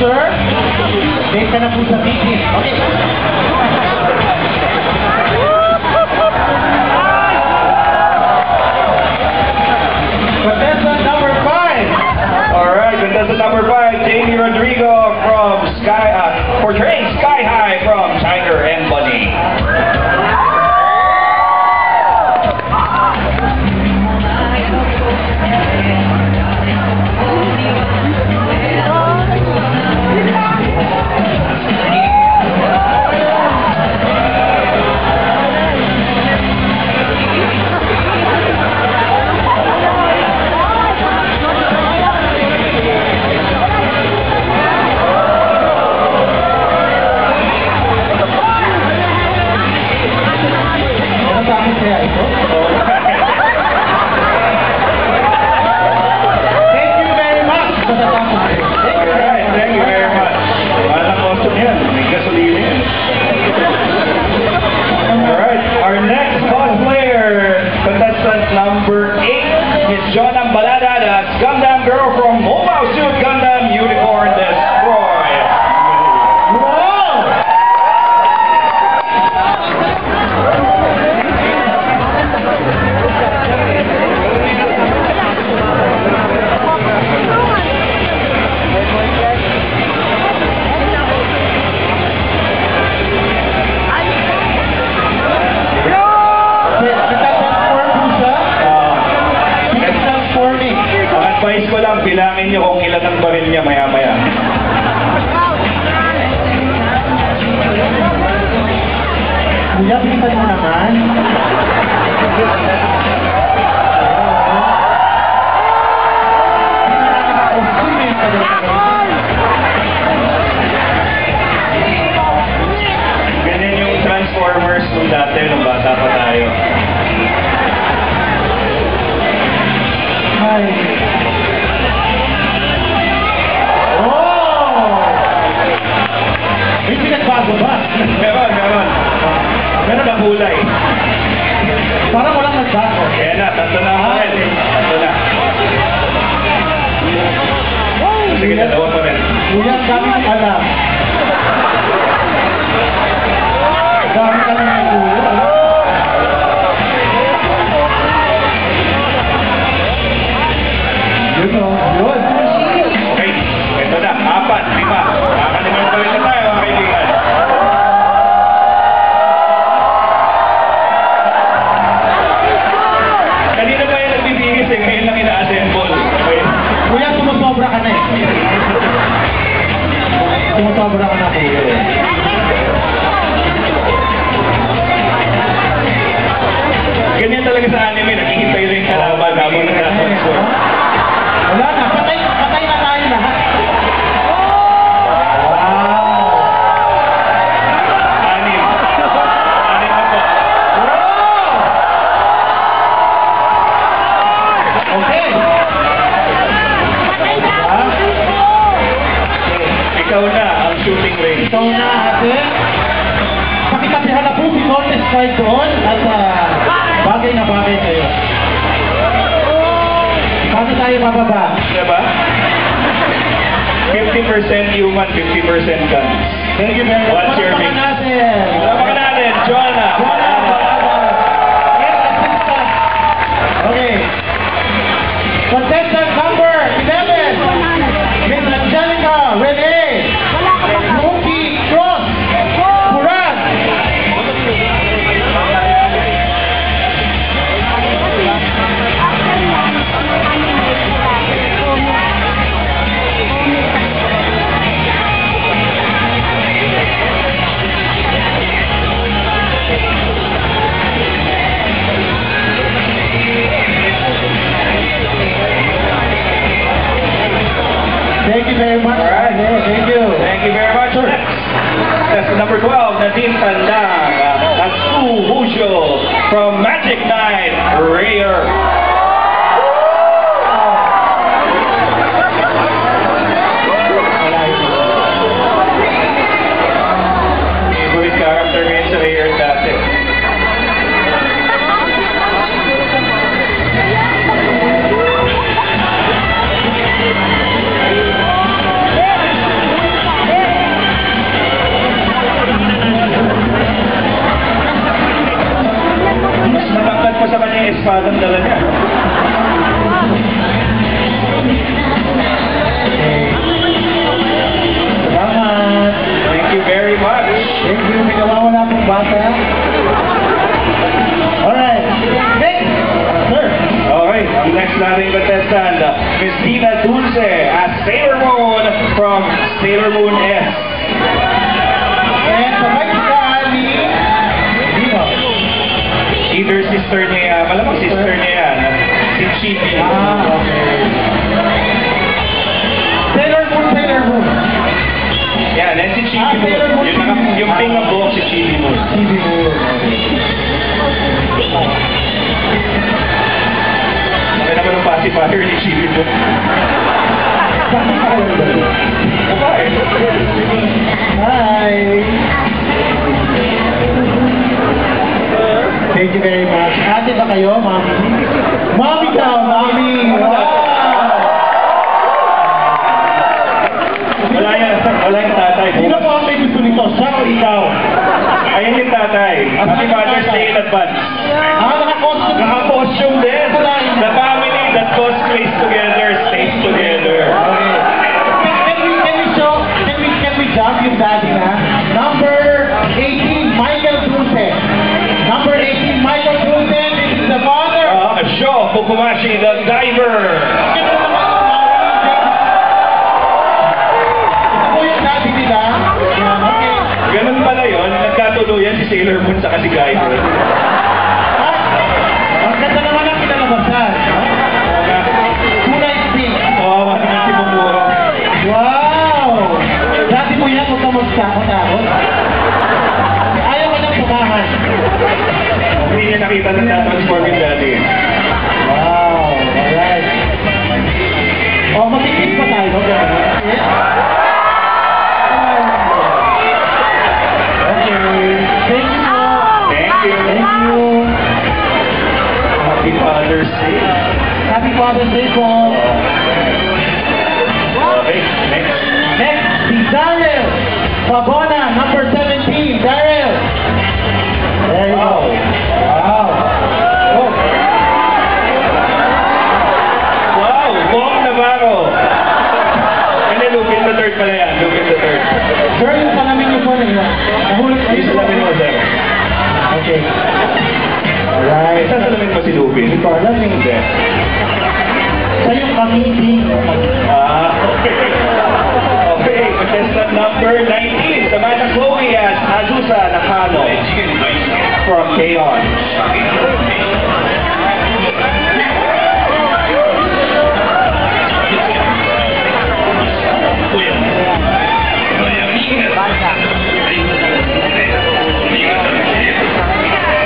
sir. Date ka na po sa meeting. Okay. Contestant number 5. Alright, contestant number 5, Jamie Rodrigo from portraying Sky High from Tiger and Bunny. Number 8 is Jonam Balada, the Gundam girl from Mobile Suit Gundam Unicorn Destroy. Wow! Advice ko lang, bilangin niyo kung ilan ang baril niya maya-maya. Kuya, bilisan mo naman. Ganyan yung Transformers nung dati, nung bata pa tayo. Ay. May pinagbago ba? Meron. Meron na kulay. Parang walang nagbago. Kaya na, tatlo na ako rin. Tatlo na. Sige, dalawa pa rin. Kuya, ang dami ng alam. Dami ka na ng kuya. Yun. Okay, ito na. 4, 5. Kakalimutan pa rin na tayo, mga kaibigan. Kanina ba yung nagbibigis eh? Ngayon lang ina-assemble. Okay. Kuya, sumusobra ka na eh. Sumusobra ka na, kuya. Ganyan talaga sa anime, nakikipay rin kalaban habang nagkakonsol. Wala na, patay na tayo lahat. Anim na po. Okay. Ikaw na ang shooting range. Ikaw na, ate. Pakikasihan na po si Cortez Card doon at bagay na bagay sa'yo. Paano tayo mababa? Diba? 50% human, 50% guns. Thank you very much. What's your mix? Palamakan natin, Jonah. Okay. Contestant number 11, Miss Angelica Rene Luki Cross Puran. Thank you very much. All right. Thank you. Thank you very much. Next, that's number 12, Nadine Tandang, Tatsu Husho from Magic Knight Rare. Favorite character ngayon sa Rare dati. Christina Dulce as Sailor Moon from Sailor Moon S. And sabay sila ni Dino. Either sister niya, malamang sister niya yan, si Chibi. Okay. Sailor Moon, Sailor Moon. Yan, and si Chibi Sailor Moon. Yung pink na buhok si Chibi Moon. Chibi Moon. Okay naman ang pacifier ni Chibi Moon. Okay. Hi. Thank you very much. Ate ba kayo, Mami? Mami ka, Mami! Wow! Wala yung tatay. Sino po ang may gusto nito? Siya o ikaw? Ayan yung tatay. Happy Father's Day in advance. Naka-costume. Naka-costume din. The family that cosplays together stays together. Okay. Can we jump yung daddy na? Number 18, Michael Dulce. Number 18, Michael Dulce. This is the father. Sho Fukumashi, the diver. Ganun pala yun, nagkatuluyan si Sailor Moon sa si Diver. Ang ganda naman ang kinalabasan. Kulay pink. Oo, naman si Mumuro. Wow! Dati mo yan, huwag ka magtakot. Ayaw ka nang pumahan. Hindi niya nakita na na-transform yung daddy. Wow! Alright. O, matikip pa tayo. Okay. Thank you. Thank you. Thank you. Happy Father's Day. Happy Father's Day po. Okay, next. Next, si Daryl Pabona, number 17. Daryl. There you go. Wow. Oh. Wow, Bong Navarro. And then Lupin the third pala yan. Lupin the third. Sir, yung salamin niyo po nila. Nahulog Yung kayo salamin mo, sir. Okay. Alright. Saan salamin mo si Lupin? Hindi ko alam eh. Hindi. Siya yung kamiti. Okay. Okay, contestant number 19. Samantha Chloe as Azusa Nakano from K-On.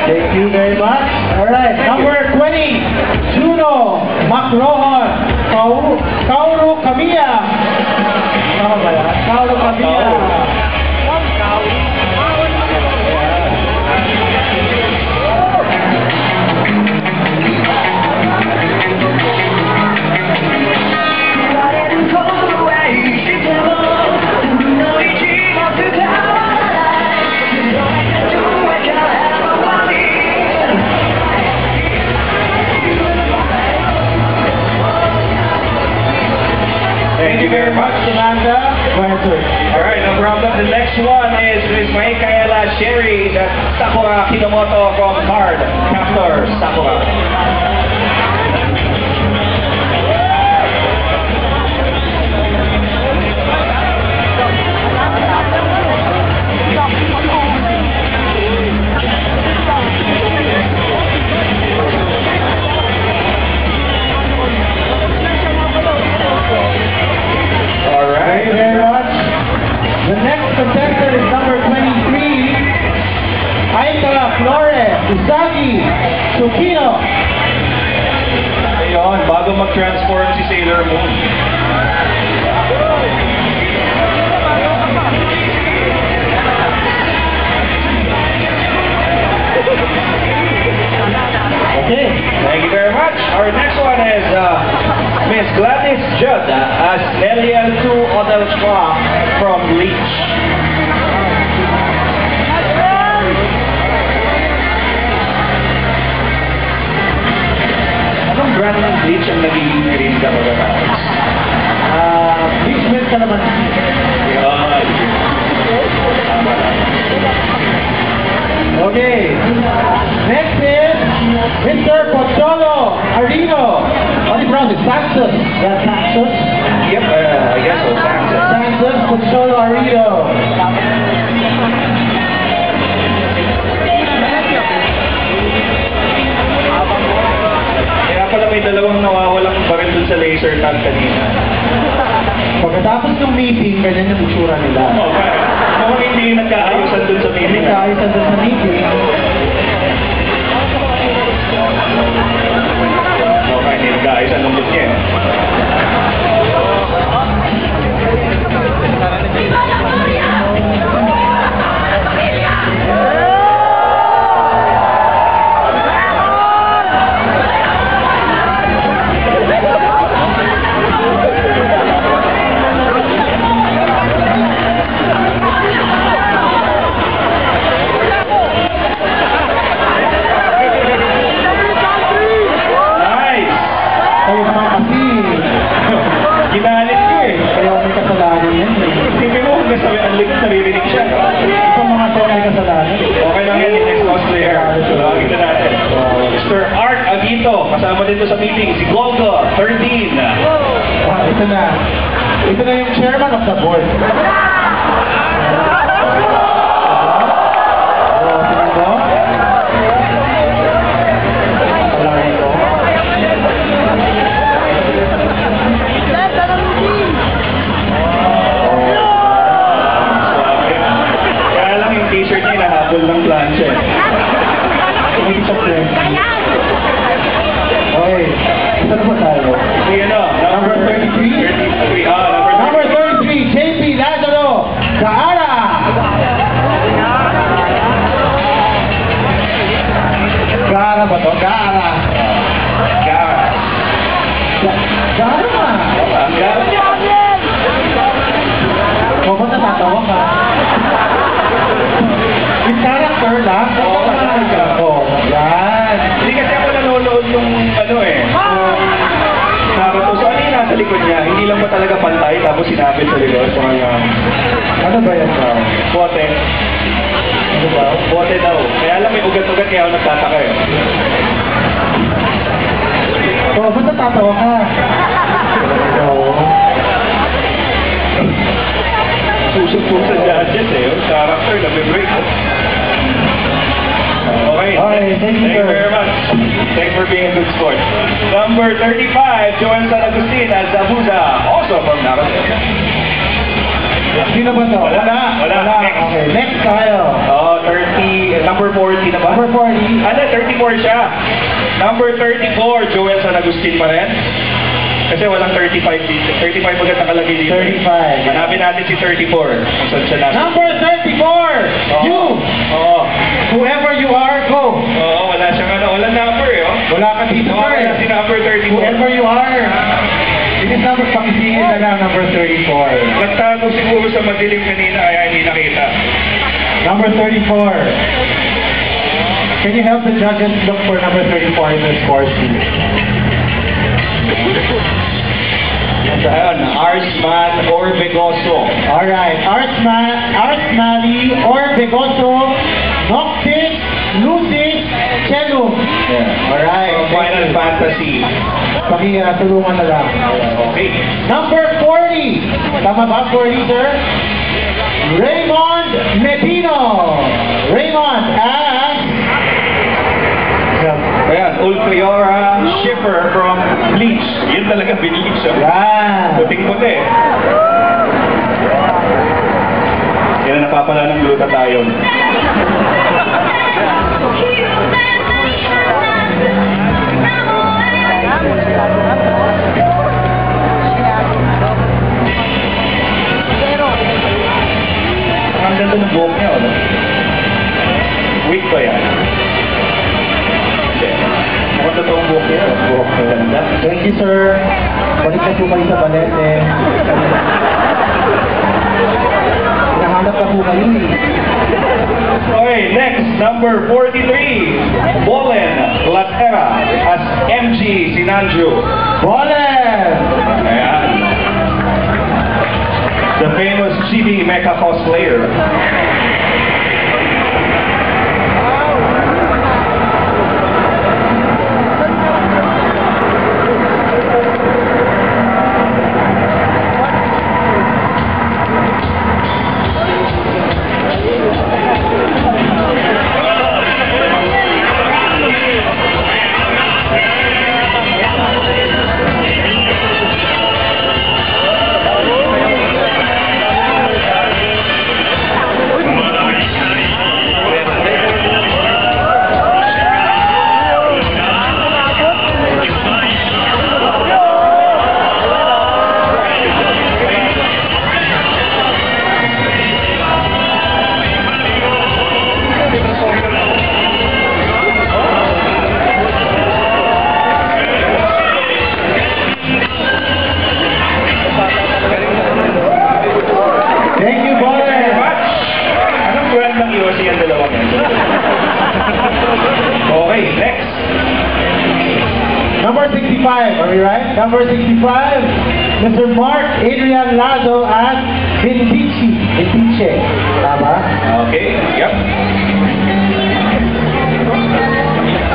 Thank you very much. Alright, number 20, Juno Macrohon, Kauru Kamiya. Tama ba yan? Kauru Kamiya. Thank you very much. Samantha. Go ahead, sir. Alright, no problem. The next one is Ms. Maikaela Sherry, the Sakura Kinomoto from Card Captor Sakura. Thank you very much. The next contestant is number 23, Aika Flores Usagi Tsukino. Ayun, bago mag-transform si Sailor Moon. Okay. Thank you very much. Our next one is Miss Gladys Judd as Nelia 2 Odell Schwa from Bleach. Anong brand ng Bleach ang nagiging green ka ba? Please wait ka naman. Okay. Next is Mr. Pocholo Arino. What is wrong with Saxon? ni Sir Tan kanina. Pagkatapos ng meeting, ganyan yung itsura nila. Okay. Mukhang hindi nagkaayusan dun sa meeting. Nagkaayusan doon sa meeting. Okay, hindi nagkaayusan ng look niya. Kayo naman kasi, Ginalit ko eh. kayo may kasalanan yan eh. Hindi mo kung nasabi ang likod, naririnig siya. Ito mga tayo may kasalanan. Okay lang yan, yung next cosplayer. Tawagin na natin. Mr. Art Aguito, kasama dito sa meeting, si Golgo, 13. Ito na. Ito na yung chairman of the board. Tingnan mo. Kasalanan ko. Kaya lang yung t-shirt niya, nahabol ng plancha. Hindi siya friend. Okay. Ito na ba tayo? Sige na, Number 33? 33, number 33. Number 33, JP Lazaro Gaara. Gaara ba to? Gaara. Gara. Gaara ma. Gara. O ba't natatawa ka? Yung character lang? Oo, character. Oo. Yan. Hindi kasi ako nanonood nung ano eh. Nabato. So ano yung nasa likod niya? Hindi lang ba talaga pantay tapos sinabit sa likod? So, Ano ba yan daw? bote. Ano ba? Bote daw. Kaya lang may ugat-ugat kaya ako nagtataka eh. O ba't natatawa ka? Oo. Susok po sa judges eh. Yung character na may break. Okay. Okay, thank you, Thank you sir. very much. Thanks for being a good sport. Number 35, Joel San Agustin as Zabuza, also from Naranjo. Sino ba to? Wala. Next. Okay, next tayo. Oh, 30, number 40 na ba? Number 40. Ano, 34 siya. Number 34, Joel San Agustin pa rin. Kasi walang 35 dito. 35 agad nakalagay dito. 35. Hanapin natin si 34. Kung saan siya nasa. Number 34! You! Oo. Whoever you are, go! Oo, wala siyang ano. Walang number eh. Oh. Wala ka dito, Oo, wala si sir. number 34. Whoever you are. This is number, pakisingin na lang, number 34. Nagtago siguro sa madilim kanina kaya hindi nakita. Number 34. Can you help the judges look for number 34 in the score sheet? Ayun, Arsman Orbegoso. Alright, Arsmali, Orbegoso, Noctis, Lucis, Chelum. Yeah. Alright. From Final Fantasy. Tulungan na lang. Okay. Number 40. Tama ba? 40, sir? Raymond Medino. Raymond as... Ayan, Ulquiora Schiffer from Bleach. Yun talaga Bleach. Yan. Puting-puti. Yan ang napapala ng gluta tayo. Ang ganda ng buhok niya, ano? Wig ba yan? Hindi. Mukhang totoong buhok niya. Buhok na ganda. Thank you, sir. Balik na po kayo sa balete. Hinahanap na po kayo eh. Okay, next, number 43, Bolen Latera as MG Sinanju. Bolen! Ayan. The famous Chibi Mecha cosplayer. number 65, Mr. Mark Adrian Lazo at Vintiche. Tama? Okay, yep.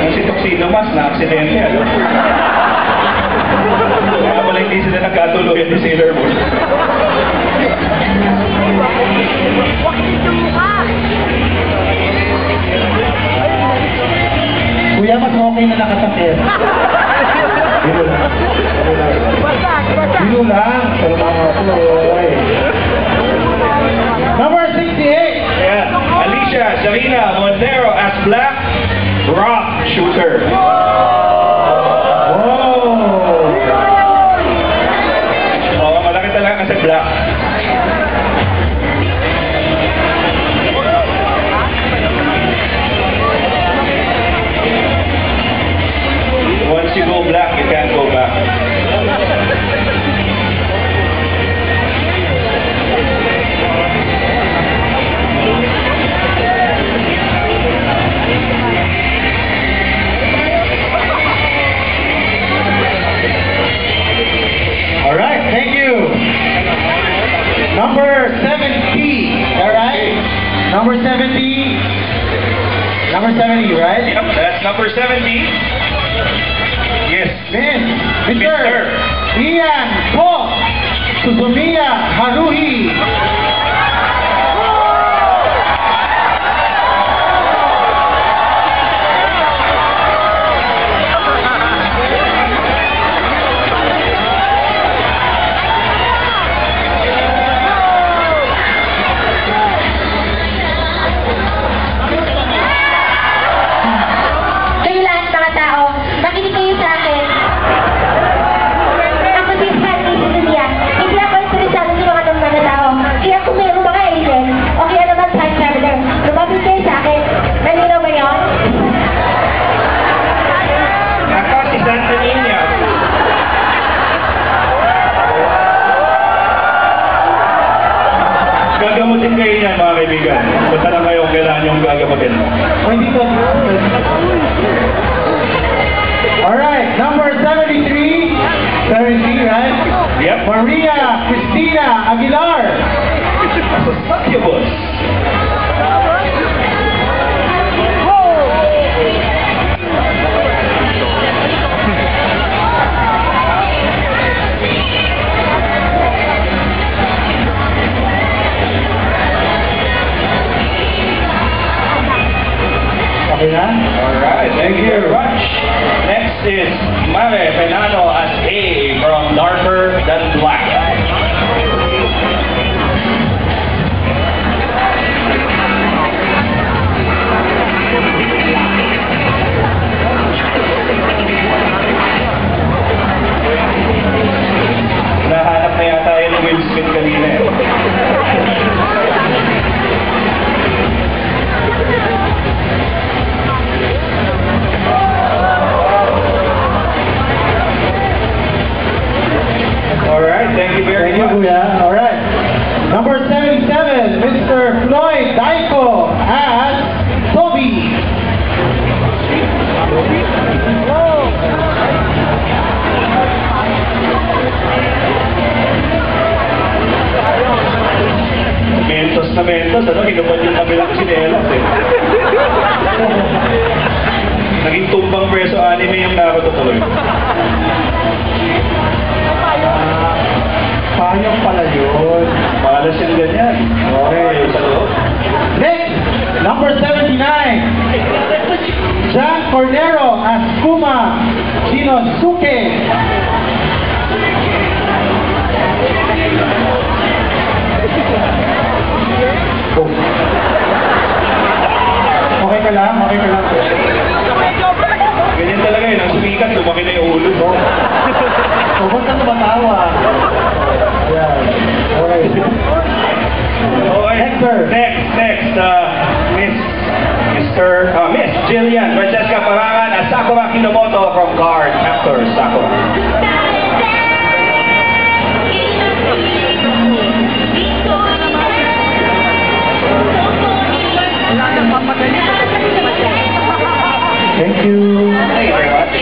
Ang si Tuxedo Mas na aksidente, ano? Kaya pala hindi sila nagkatuluyan ni Sailor Moon. Kuya, mas okay na nakatakip. Dito lang. Dito lang. Pero mga tuloy. Number 68. Yeah. Alicia Sarina Montero as Black Rock Shooter. Oh, malaki talaga kasi black. Once you go black, you can't go back. All right, thank you. Number 70. All right. Number 70. Number 70, right? Yep, that's number 70. Yes. Mr. Ian Po Suzumiya Haruhi. Kayo lahat mga tao, makinig kayo sa akin. Ako si Hanny Suzumiya. Hindi ako interesado sa mga tao. Kaya kung mayroong mga alien, o kaya naman time traveler, lumapit kayo sa akin. Nalinaw ba yun? Ako si Santa Nina. Gagamutin kayo niyan mga kaibigan. Punta lang kayo kung kailangan yung gagamutin. Wait, dito. All right, number 73. 73, right? Yep. Maria Cristina Aguilar. Sa Succubus. Okay na? Alright, thank you very much. Next is Mare Fernando as A from Darker Than Black. Nahanap na yata yun ng Will Smith kanina eh. Alright, thank you very Thank you, much. Kuya. All right. Number 77, Mr. Floyd Daiko as Toby. Mentos, ano, hinubad yung kabilang sinelas eh. Naging tumbang preso anime yung nakatutuloy. Panyong pala yun. Malas yung ganyan. Okay, sa loob. Next, number 79, John Cornero as Kuma Shinosuke. Oh. Okay ka lang? Okay ka lang? Ganyan talaga yun. Ang sumikat, lumaki na yung ulo. So, huwag ka tumatawa. Ayan. Okay. Okay. Next, Miss Jillian Francesca Parangan as Sakura Kinomoto from Card Captor Sakura. Thank you. Thank you very much.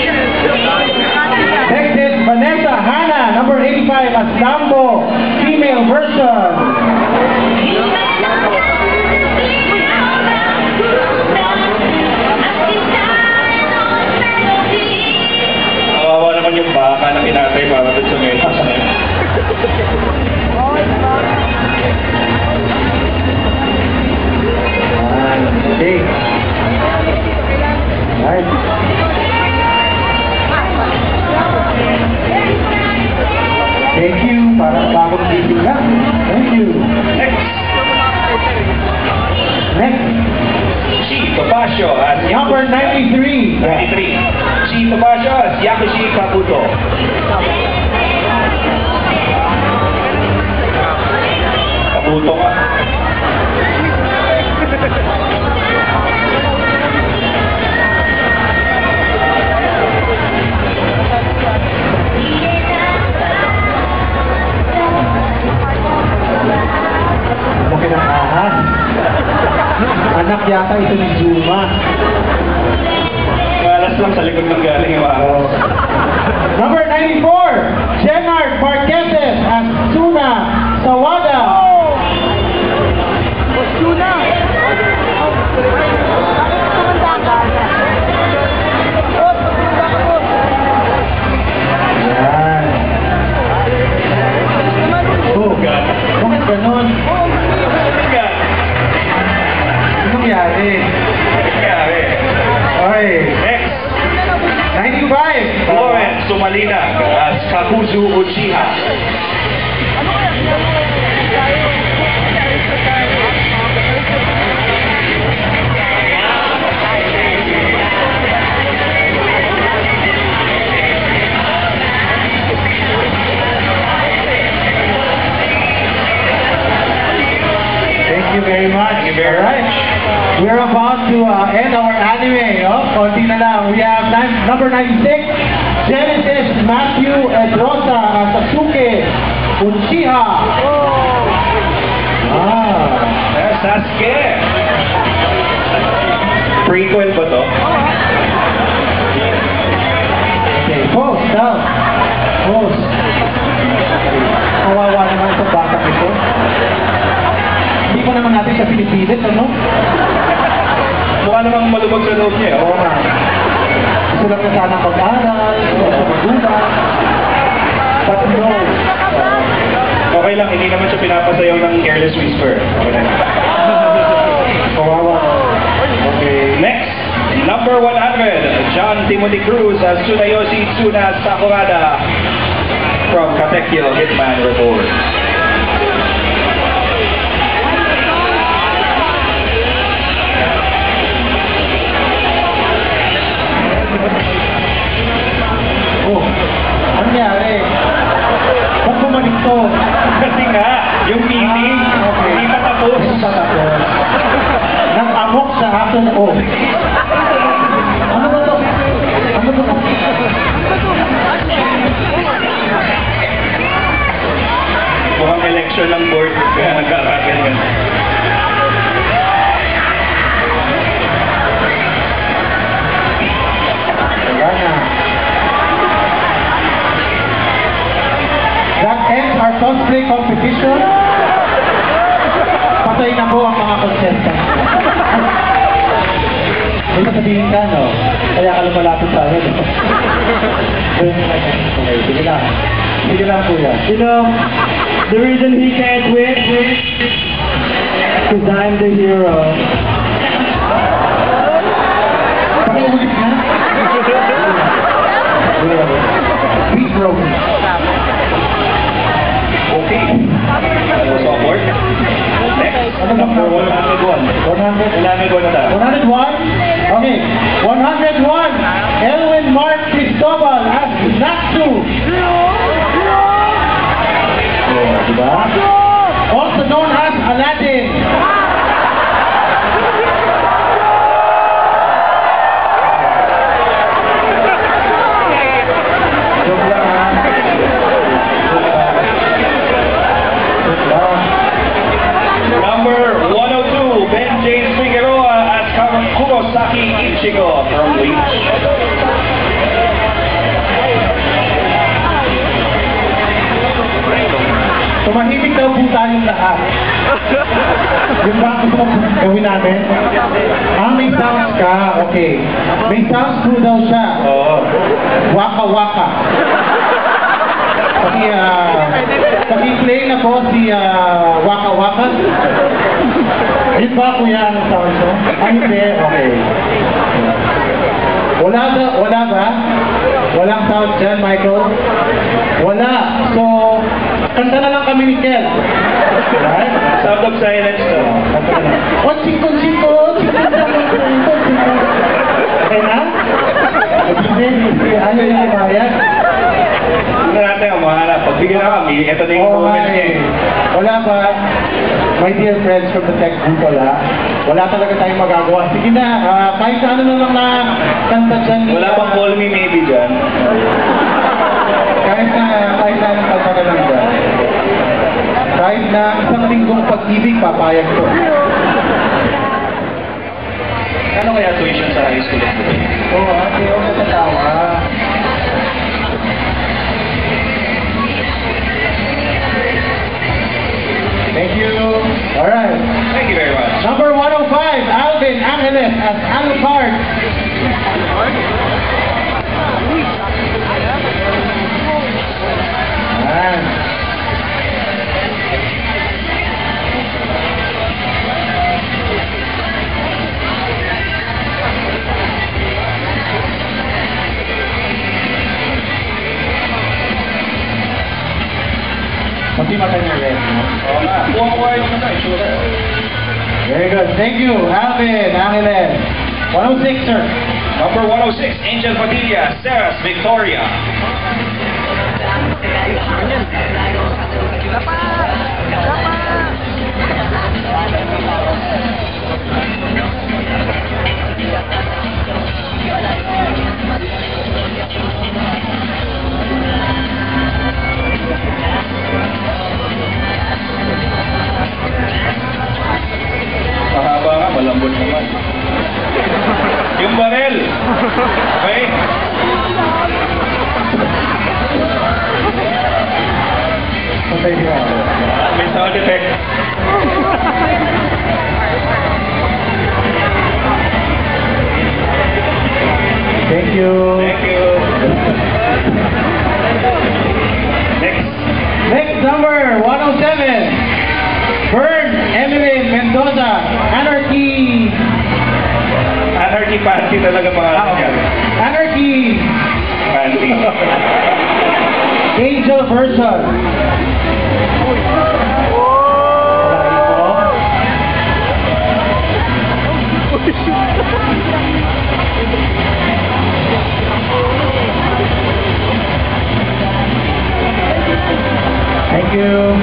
Next is Vanessa as Lambo, female version. Kawawa naman yung baka na pinatay para dun sa metas na yun. Okay. Right. Thank you. Parang bagong gising lang. Thank you. Next, Next. Chi Topacio as Number 93. 93. Chi Topacio as Yakushi Kabuto. Kabuto ka. Laki ng ahas. Anak yata ito ni Zuma. Malas lang sa likod ng galing yung ahas. Number 94, Gerard Marqueses as Suna Sawada. Yan. Oh, God. bakit ganon? God. Anong nangyari? Kaya Okay, Next, 95. Florence Sumalina as Kakuzu Uchiha. Thank you very much. Thank you very Alright. We're about to end our anime. Oh, konti na lang. We have number 96, Genesis Matthew Edrosa as Sasuke Uchiha. Sasuke. Prequel ba to? Okay, pause down. Pause. Kawawa naman itong bata ito. Hindi ko naman natin siya pinipilit, ano? Mukha namang malubog sa loob niya. Oo nga. Gusto lang na sana mag-aral, gusto lang magulang. But no. Okay lang, hindi naman siya pinapasayaw ng Careless Whisper. Okay na. Kawawa. Okay. Next, number 100, John Timothy Cruz as Tsunayoshi Tsuna Sakurada from Katekyo Hitman Report. Oh, ano nangyari? Ba't bumalik to? Kasi nga, yung meeting, Okay. hindi pa tapos. Hindi pa tapos. Nag-amok sa akin. Oh. Ano ba to? Ano ba to? Mukhang election ng board, kaya nagkakagal yan. Wala na. That ends our cosplay competition. Patay na po ang mga contestants. May sasabihin ka, no? Kaya ka lumalapit sa akin. Okay, sige lang. Sige lang, kuya. You know, the reason he can't win is because I'm the hero. Pakiulit na. Beat broken. Okay. That was all board. Next, Ano ba? number 101. 100? Kailangan ko na tayo. 101? Okay. 101. Elwin Mark Cristobal as Natsu. Oh, diba? Also known as Aladdin. Joke lang, ha? Joke lang. Number 102, Ben James Figueroa as Kurosaki Ichigo from Bleach. Tumahimik daw po tayong lahat. Yung ba gusto mo gawin namin? May sounds ka. Okay. May sounds po daw siya. Oo. Waka waka. Paki-play na po si Waka Waka. Yun ba kuya ang sound mo? Hindi. Okay. Wala ba? Walang sound dyan, Michael? Wala. So, kanta na lang kami ni Kel. Right? Sound of silence to. O, sikot. Okay na? Ano yung ibayad? Ano natin ang mahanap? Pagbigyan na kami, ito na yung Oo nga comment eh. Wala ba? My dear friends from the tech group, wala talaga tayong magagawa. Sige na, kahit ano na lang na kanta dyan. Wala bang call me maybe dyan? Kahit na anong kanta na lang dyan. Kahit na isang linggong pag-ibig, papayag ko. Ano kaya tuition sa high school? Oo, ate, huwag ka tatawa. Thank you. All right. Thank you very much. Number 105, Alvin Angeles as Alucard. Ayan. Pati mata niya red, no? Oo nga. Kuha yung itsura. Very good. Thank you, Alvin Angeles. 106, sir. Number 106, Angel Padilla, Sarah's Victoria. Mahaba nga, malambot naman. Yung barel. Okay? Patay niya. May sound effect. Thank you. Thank you. Next. Next number 107. Vern Emily Mendoza, Anarchy. Anarchy Party talaga pangalan niya. Anarchy. Party. Angel version. Thank you.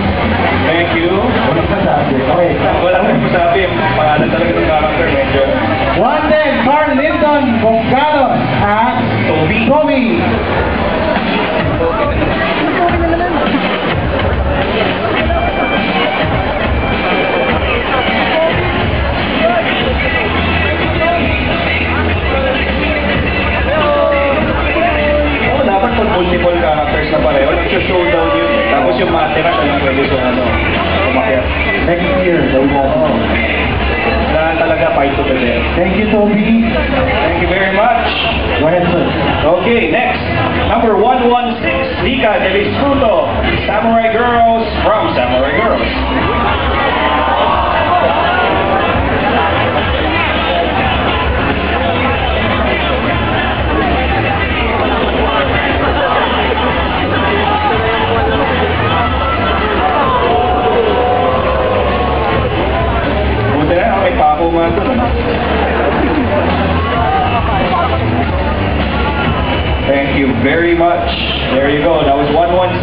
Thank you. Walang masabi. Okay. Wala akong masabi. Pangalan talaga ng character. Medyo. 110, Carl Linton Bongalos at Toby. Toby. Oh, dapat pag multiple characters na pareho. Nag-showdown yun. Tapos yung matira siya lang pwede sa umakyat. Next year, daw mo. Kailangan talaga fight to the death. Thank you, Toby. Thank you very much. Go ahead, sir. Okay, next. Number 116, Nika de Disfruto, Samurai Girls from Samurai Girls. Buti na, may pako mga ito. Thank you very much. There you go. That was 116.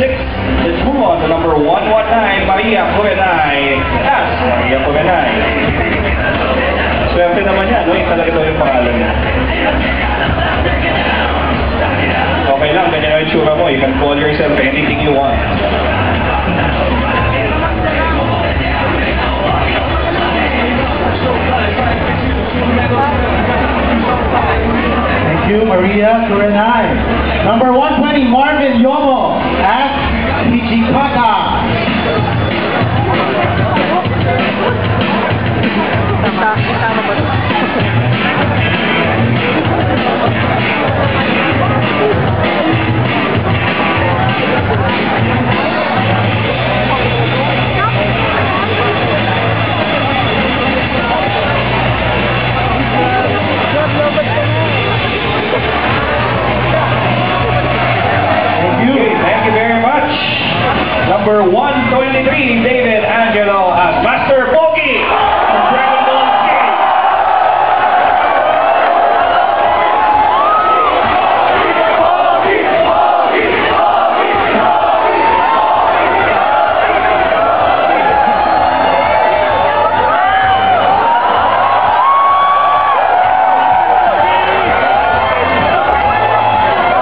Let's move on to number 119, Maria Purenay. Yes, Maria Purenay. Swerte naman yan, no? Yung talaga ito yung pangalan niya. Okay lang, ganyan ang itsura mo. You can call yourself anything you want. Thank you, Maria Kurenay. Number 120, Marvin Yomo at Pichikata. David Angelo as Master Pogi from Dragon Ball Z.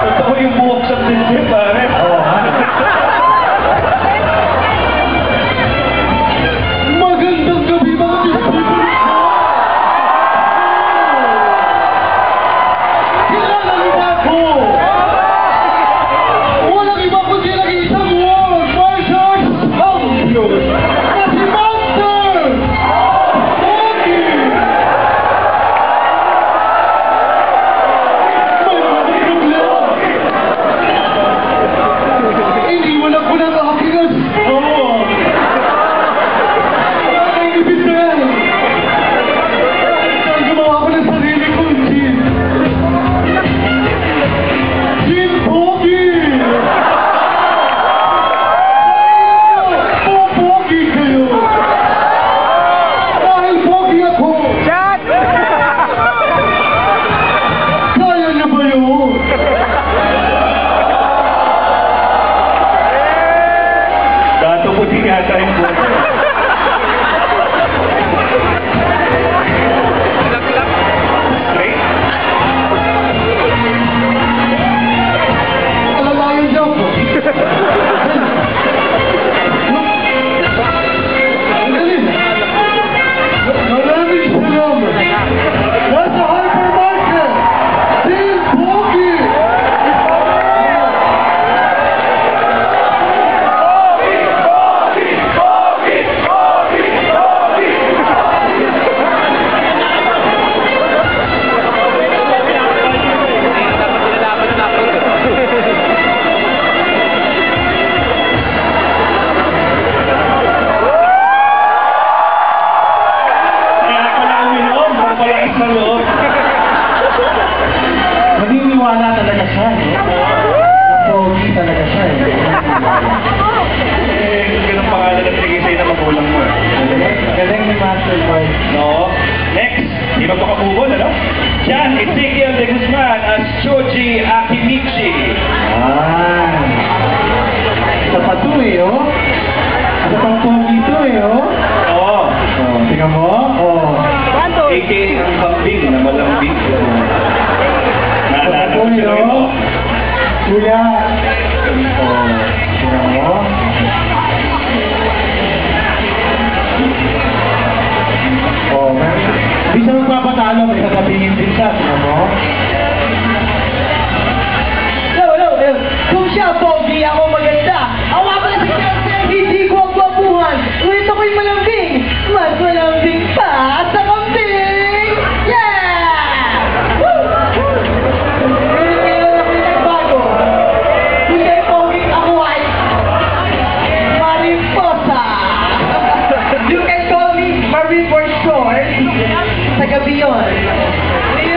Totoo yung buhok sa dibdib, pare. Magandang gabi mga bisbibig! Kilala niyo ba ako? Walang iba kundi nag-iisang world martial champion na si Master Pogi! May problema! Iniwan ako ng aking asawa! Gumawa ko ng sarili kong gin. Gin Pogi! Pogi kayo! Dahil Pogi ako! Kaya niyo ba yun? Dato po din yata yung buhok. Straight? Alalayan niyo ako. Maraming salamat. Nasa hypermarket, Gin Pogi! Kaya ako na uminom, papalakis ng loob. Naniniwala talaga siya, no? Na Pogi talaga siya, eh. Ganun pangalan na pinigay sa'yo na magulang mo. Galing ni Master Pogi. No? Next, di ba makamove on, ano? John Ezekiel de Guzman as Choji Akimichi. Isa pa to eh, oh. Isa pang Pogi to eh, oh. Oo. Oh, tingnan mo, oh. AKA ang kambing na malambing. Naalala ko sila ito. Kuya. Oh, tingnan mo. Oh, di siya magpapatalo, may sasabihin din siya, tingnan mo. Kung siya pogi, ako maganda. Awa ko na si Chelsea, hindi ko ang gwapuhan. Ngunit ako'y malambing. Mas malambing pa sa kambing. Yeah! Woo! Ngunit ngayon ako'y nagbago. Kung siya'y pogi, ako ay mariposa. You can call me Marie for short. Sa gabi yun.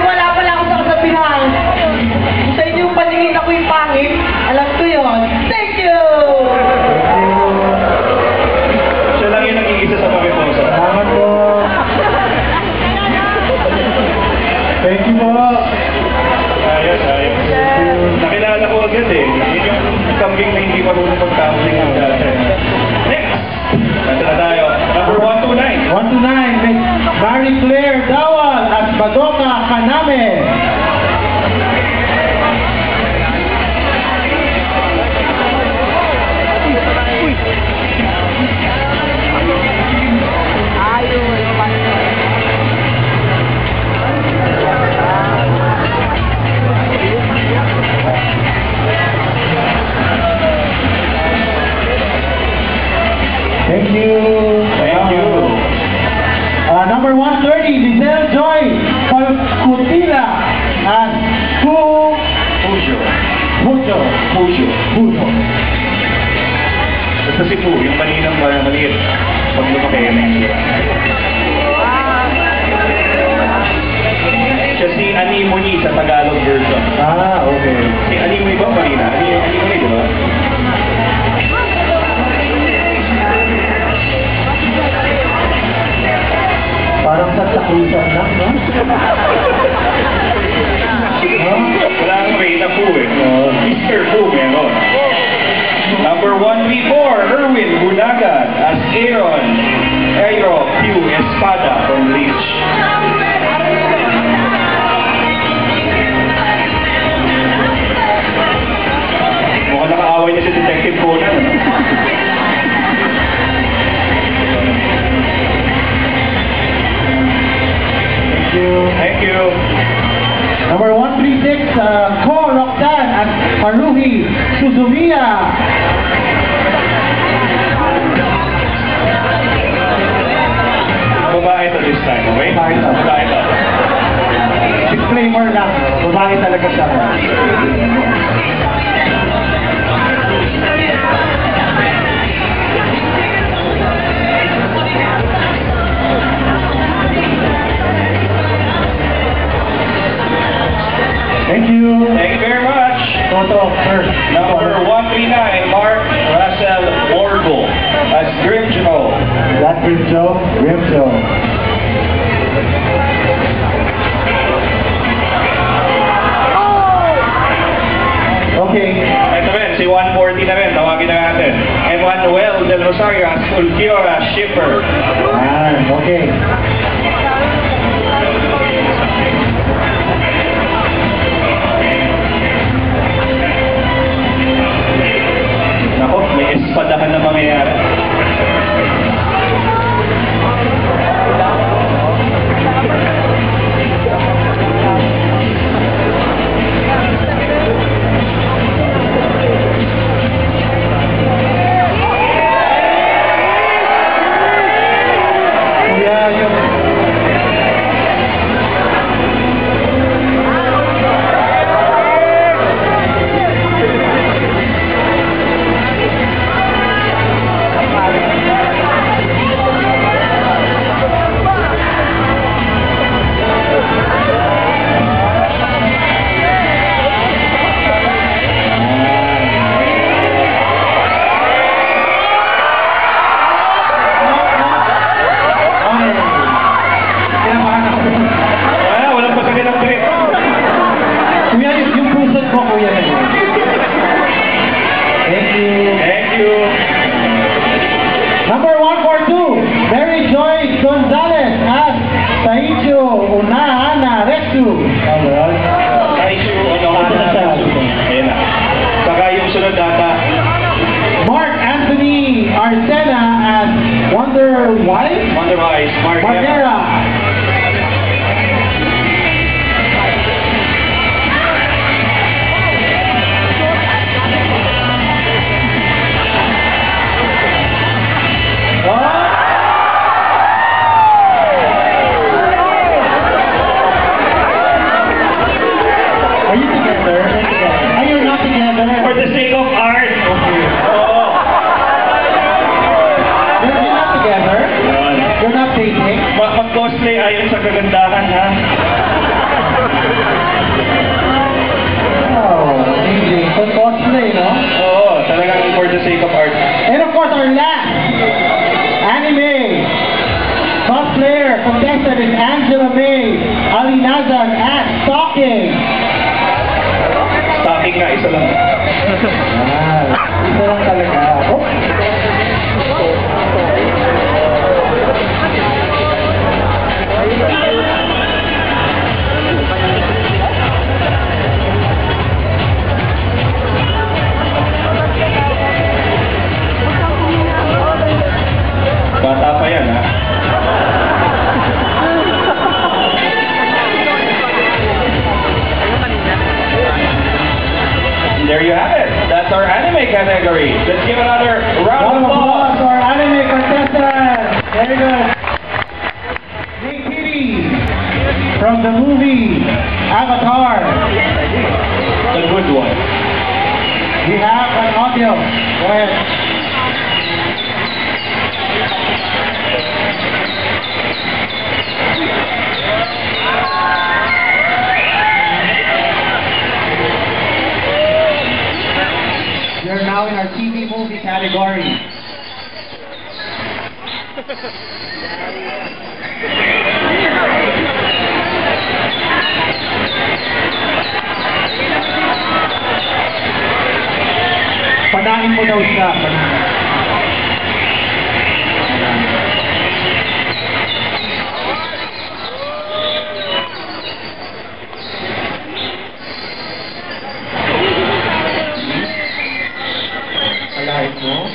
Wala pala ako sa kasabihan. Sa inyong paningin ako'y pangit, alam ko yun. Thank you! Siya lang yung nag-iisa sa Mariposa. Salamat po. Thank you po. Ayos, ayos. Nakilala ko agad eh. Yun yung kambing na hindi marunong magkambing ang dati. Next! Nasa na tayo. Number 129. 129, Miss Marie Claire Dawal at Madoka Kaname. Thank you. Thank you. Number 130, Giselle Joy Kutila at Pujo. Pujo. Pujo. Basta si Pu, yung maninang maliit. Pag lumaki yun. Siya si Anemone sa Tagalog version. Okay. Si Anemone ba, Marina? Anemone, di ba? Kapulisan lang, no? Wala kang makita po eh. Mr. Po meron. Number 134, Erwin Budagan as Aaron Aero Q Espada from Reach. Mukhang nakaaway na si Detective Conan. Thank you. Number 136, Ko Roxanne at Haruhi Suzumiya. Babae to this time, okay? Babae to. Disclaimer lang, babae talaga siya. Thank you. Thank you very much. Photo, sir. Number 139, Mark Russell Orgo as Grim Joe. That Grim Joe? Grim Joe. Okay. Ito rin, si 140 na rin, tawagin na natin. And Manuel Del Rosario as Ulquiora Shipper. Okay. Nako, may espadahan na mangyayari. Number 142, Mary Joy Gonzalez as Taicho Unahana Retsu. Taichu Onohana Retsu. Ayan na. Saka yung sunod data. Mark Anthony Arcena as Wonder Wise. Wonder Wise. Margera. Are you together? Are you not together? For the sake of art. Okay. Oo. You're not together? Yun. You're not dating? Mag-cosplay ayon sa kagandahan, ha? Oh, amazing. So cosplay, no? Oo, talagang for the sake of art. And of course, our last anime cosplayer contestant is Angela May Alinazan at Stalking. Stocking nga, isa lang. Isa lang talaga. Oh. Bata pa yan, ha? There you have it. That's our anime category. Let's give another round of applause. To our anime contestant. There you go. Nick Kitty from the movie Avatar. The good one. We have an audio. Go ahead. You're now in our TV movie category. mo daw siya. Alahit mo?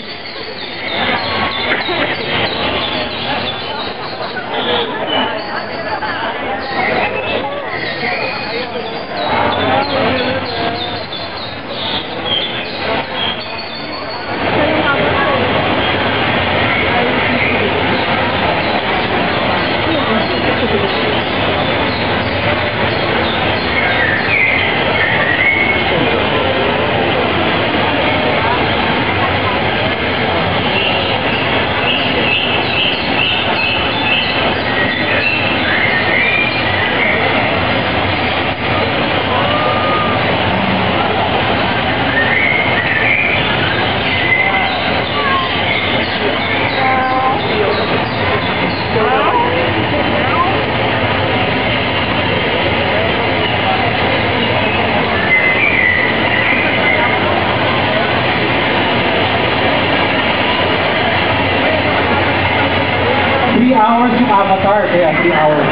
Hours yung avatar, kaya 3 hours.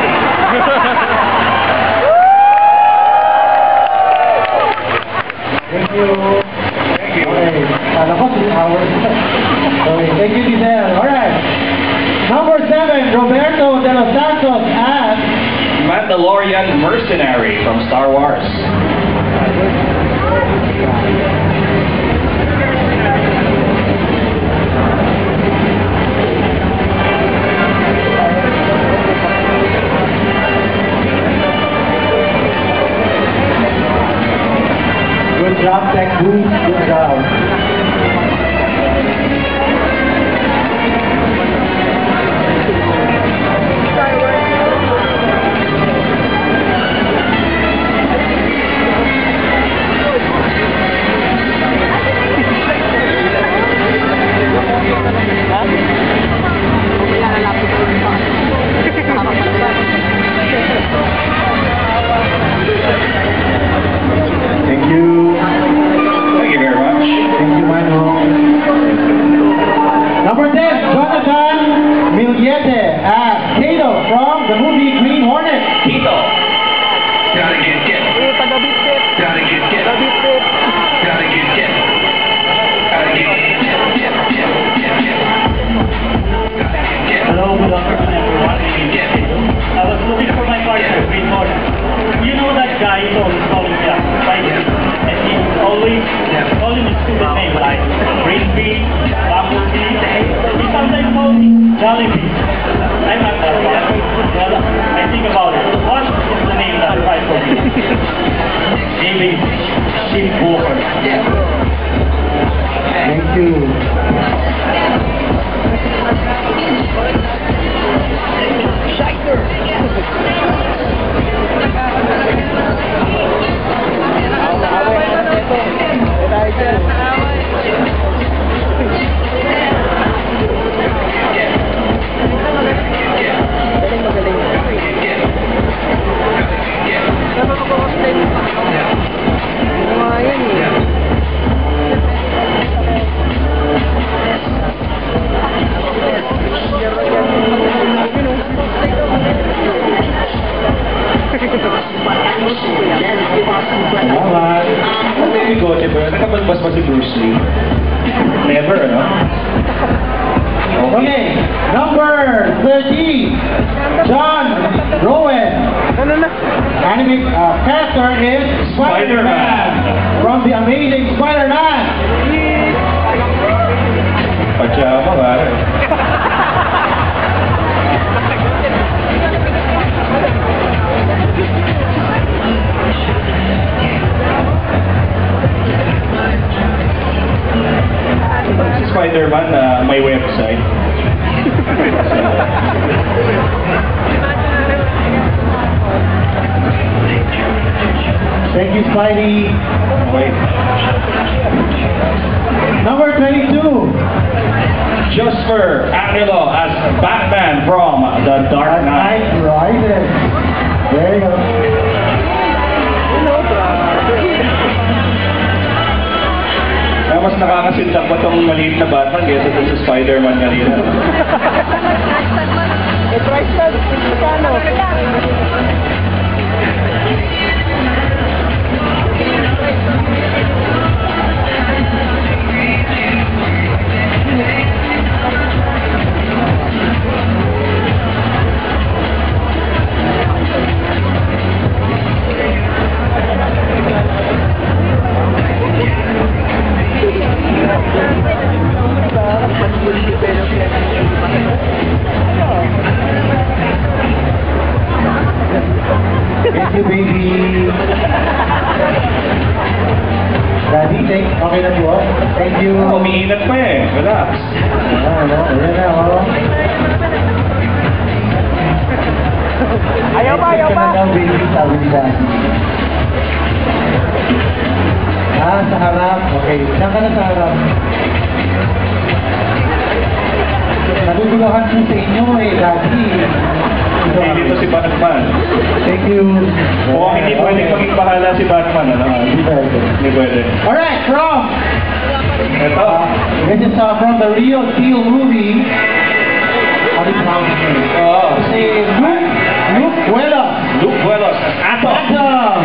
Thank you. Thank you. Okay, kala ko 3 hours. Okay, thank you, Giselle. Alright. Number 7, Roberto De Los Santos as Mandalorian mercenary from Star Wars. Good job, Tech Booth. Good job. Thank you. Thank you very much. Thank you, Mano. Number 10, Jonathan Miliete as Kato from the movie Green Hornet. Tito. Gotta get. Gotta get. Gotta get. Gotta get. Hello, good afternoon everyone. I was looking for my partner, Green Hornet. You know that guy who's always calling me up, right? And he's always calling me stupid names like Frisbee, Bumblebee. He sometimes calls me Jollibee. I'm not that one. Well, I think about it. What is the name that's right for me? Maybe Steve Walker. Thank you. Bigote ba yun? Nakapagbas pa si Bruce Lee? Never, ano? Okay, number 13, John Rowan. Anime character is Spider-Man from the Amazing Spider-Man. Pachama ba? Si Spider-Man na may website. Thank you, Spidey. Wait. Number 22, Jasper Angelo as Batman from The Dark Knight. Knight Rises. There you go. Number mas nakakasindak pa itong maliit na Batman kaysa sa Spider-Man kanina. Thank you, baby. Daddy, okay na po. Thank you. Umiinat pa eh. Relax. Ayan na, oh. Ayaw ba? Daw, baby, sabi ni Daddy. Sa harap. Okay, saan ka na sa harap? Nagugulahan po sa inyo eh, Daddy. Dito si Batman. Thank you. Mukhang hindi pwedeng maging bahala si Batman, ano? Hindi pwede. Hindi pwede. Alright, Ito. this is from the Real Deal movie. How do you pronounce his name? Si Luke Buelos. Luke Buelos. Atom. Atom.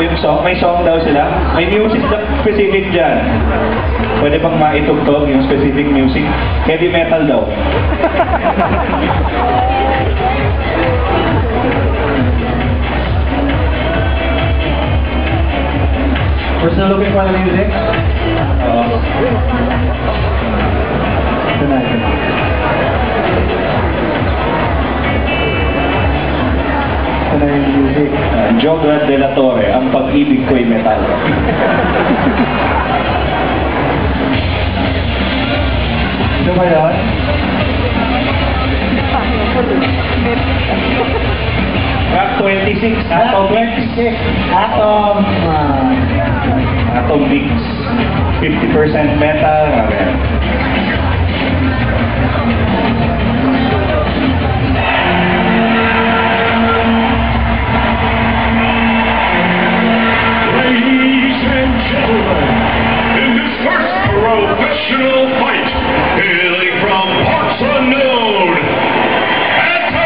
Yung song, may song daw sila. May music na specific dyan. Pwede bang maitugtog yung specific music? Heavy metal daw. We're still looking for the music. Ito natin. Ito na yung music. Jograt de la Torre, ang pag-ibig ko'y metal. Ito ba yun? Track 26, Atom Mix. Atom. Atom Mix. 50% metal. Ladies and gentlemen, in this first professional fight, hailing from parts unknown, Atom!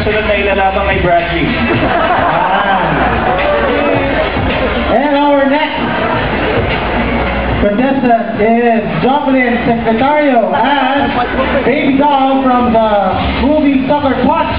sunod na ilalaban kay Bradley. And our next contestant is Jocelyn Secretario as Baby Doll from the movie Sucker Punch.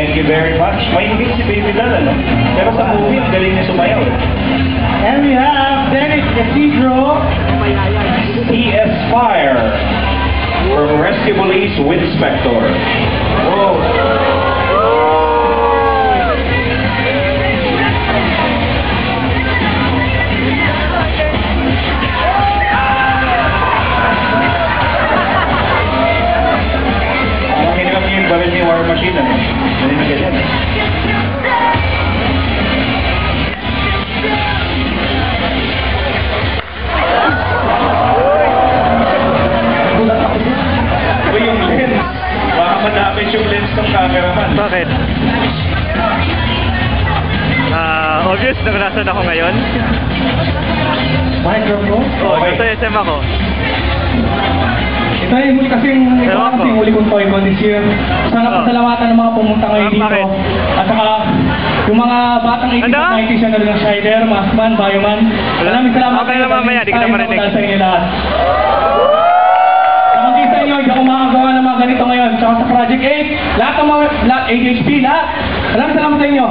Thank you very much. Mahigit si Baby Dal, ano? Pero sa movie, ang galing niya sumayaw. And we have Dennis Casidro. T.S. Fire from Rescue Police Winspector. Whoa. Baril ni War Machine, ano? Hindi na ganyan. Uy, yung lens. Baka madamage yung lens ng cameraman. Bakit? Obvious na nasan ako ngayon. Microphone. Okay. Nasa SM ako. Ito yung muli kasing huli kong toy con this year. Sana pasalamatan ng mga pumunta ngayon dito. Bakit? At saka yung mga batang 80s at 90s yan na rin ng Shider, Maskman, Bioman. Maraming salamat. Okay na mamaya, di kita marinig. Sa inyo lahat. Kamagin sa inyo, hindi ako makagawa ng mga ganito ngayon. Tsaka sa Project 8, lahat ng mga AHP, lahat. Maraming salamat sa inyo.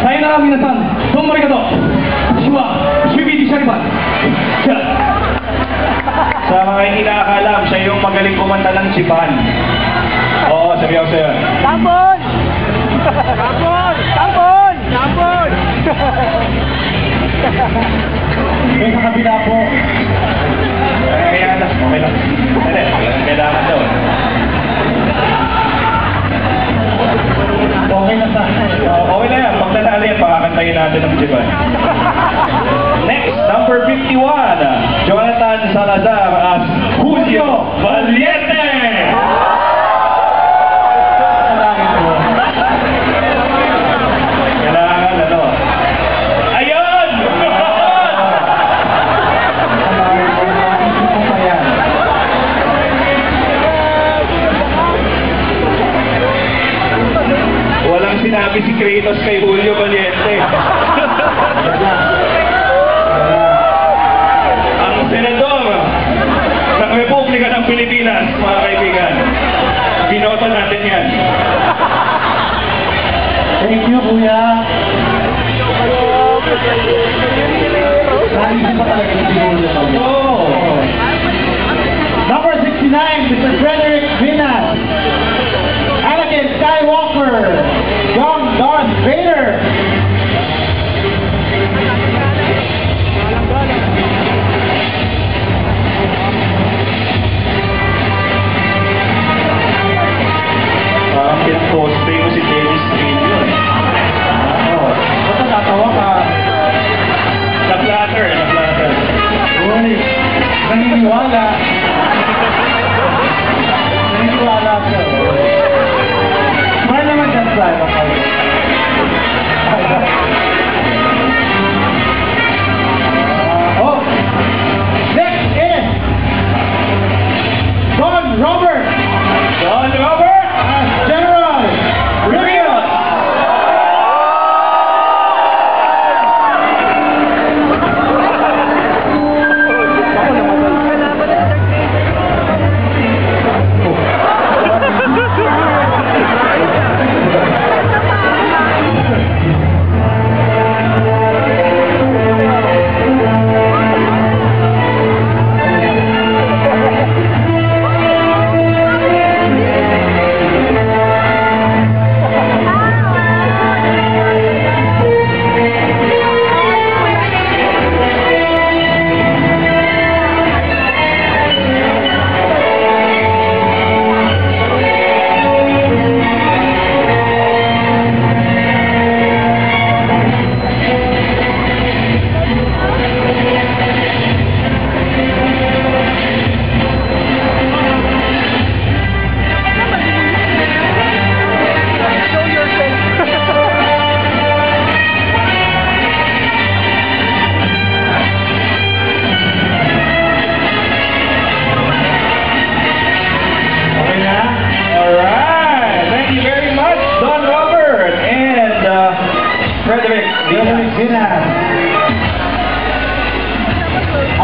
Tayo na lang minasan. Tumari ka to. Shua, Shubidi Shariban. Siya. Sa mga hindi nakakalam, siya yung magaling kumanta ng sipan. Oo, sabi ako sa'yo. Tambon! Tambon! Tambon! Tambon! May sa kabila po. Kaya na, okay lang. Kailangan daw. Okay na sana. Okay na yan, pag nanalo yan, pakakantayin natin ng sipan. Next, number 51, Jonathan Salazar as Julio Valiente! Kailangan ano? Ayun! Walang sinabi si Kratos kay Julio Valiente. Ang senador ng Republika ng Pilipinas, mga kaibigan. Binoto natin yan. Thank you, Kuya. Naisip pa talaga yung pinuli ko. Oh. Number 69, Mr. Frederick Vinas. Anakin Skywalker. Young Darth Vader. Parang pinag-cosplay mo si Dennis Trillo. Oh, ba't natatawa ka? Na-flatter. Uy, naniniwala. Naniniwala ka. Smile naman dyan, Fly. Oh, next is Don Robert. Don Robert! As General Rios.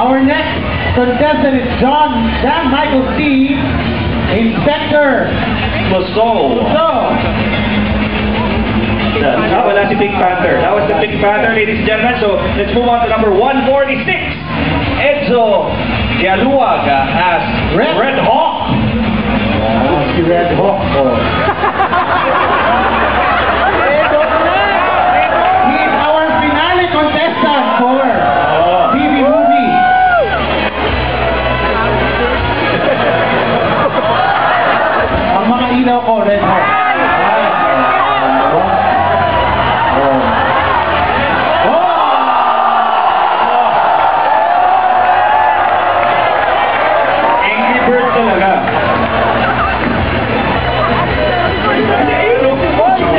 Our next contestant is Dan Michael C. Inspector. Lasso. So, pattern, ladies and gentlemen. So let's move on to number 146. Edzo Yaluaga as Red Hawk. Si Red Hawk. Oh. He is our finale contestant for TV movie. Ang mga ilaw ko, Red Hawk. Angry Bird talaga.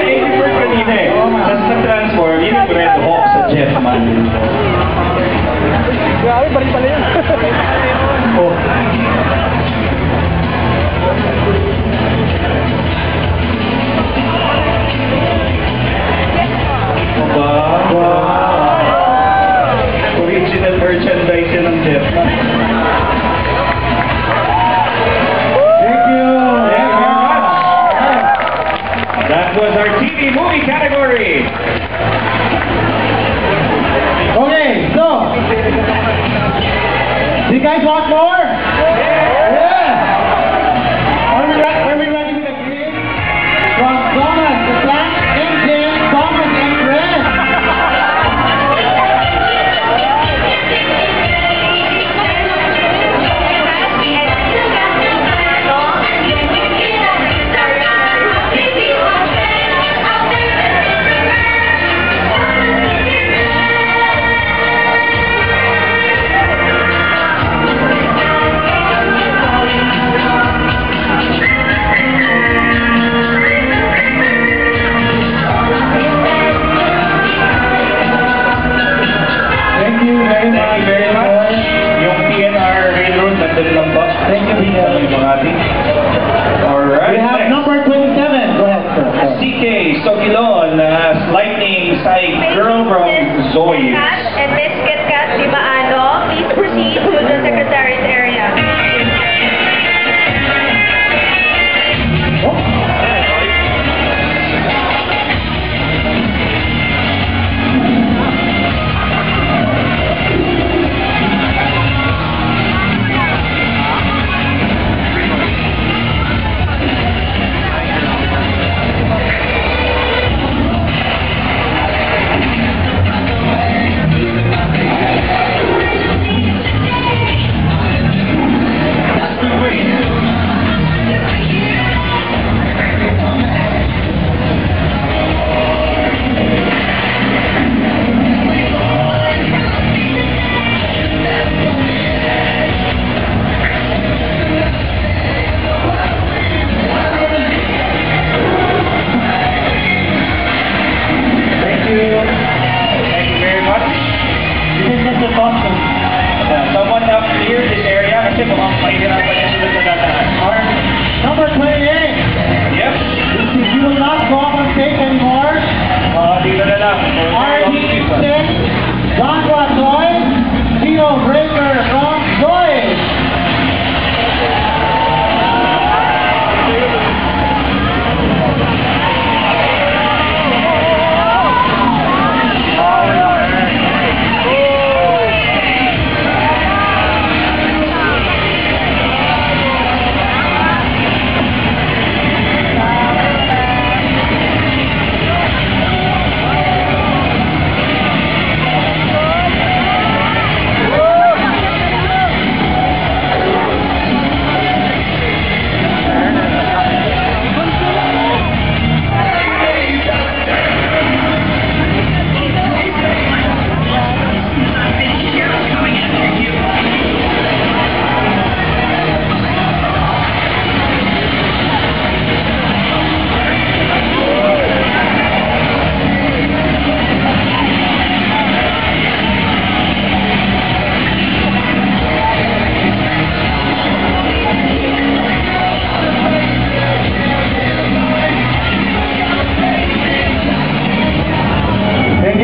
Angry Bird kanina eh. Tapos na-transform, yun yung Red Hawk sa Jetman. Grabe, balik pala yun. Oh. Original merchandise yun ng Jetman. Thank you. Thank you very much. That was our TV movie category. Okay, so. Do you guys want more? Yeah. Are we ready with the game? From Thomas, the Black Engine, Thomas and Fred. Thank you very Thank much. you very much. Yung PNR Railroad, nandun lang ba? Thank you, Peter. Makati. Alright. We have number 27. Go ahead, sir. CK Sogilon as Lightning Psych Girl from Zoe. And Miss Kit Kat Dimaano, please proceed to the Secretariat area. Thank you. Thank you very much. This is Mr. Thompson. Someone up clear this area kasi mukhang mahihirapan niya sila sa dadaan. Our number 28. Yep. You will not go up on stage anymore. Dito na lang. RD6, John Joy, Geo Breaker from Joy.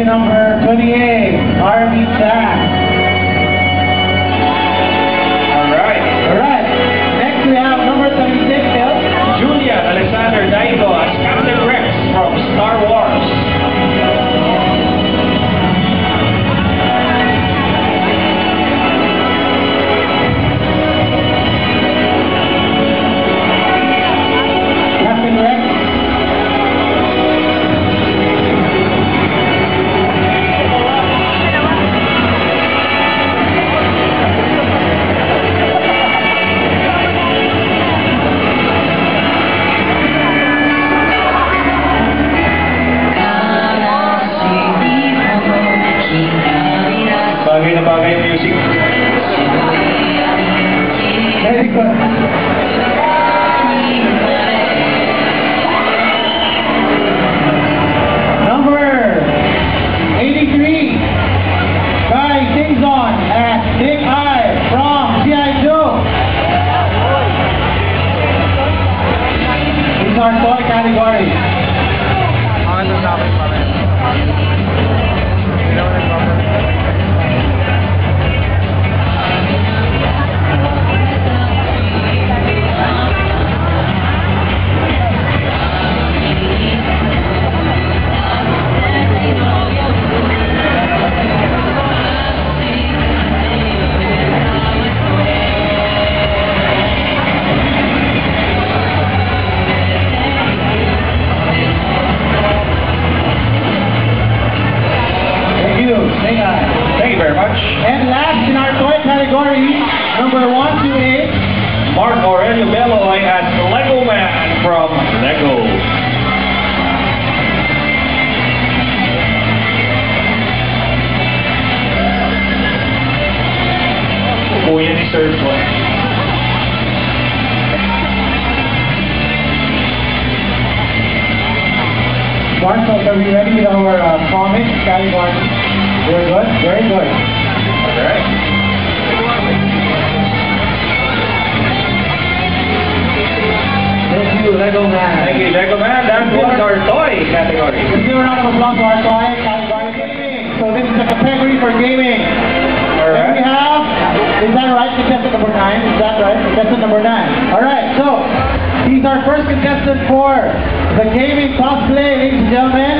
Number 28, Harvey Jack. Alright. Alright, next we have number 36, Phil. Julia Alexander Daigo as Captain Rex from Star Wars. Marshall, are we ready with our comics category? Very good, very good. Alright. Thank you, Lego Man. Thank you, Lego Man. That was our toy category. Let's give a round of applause to our toy category gaming. So this is the category for gaming. And we have, is that right, contestant number 9? Is that right? Contestant number 9. Alright, so he's our first contestant for the gaming cosplay, ladies and gentlemen.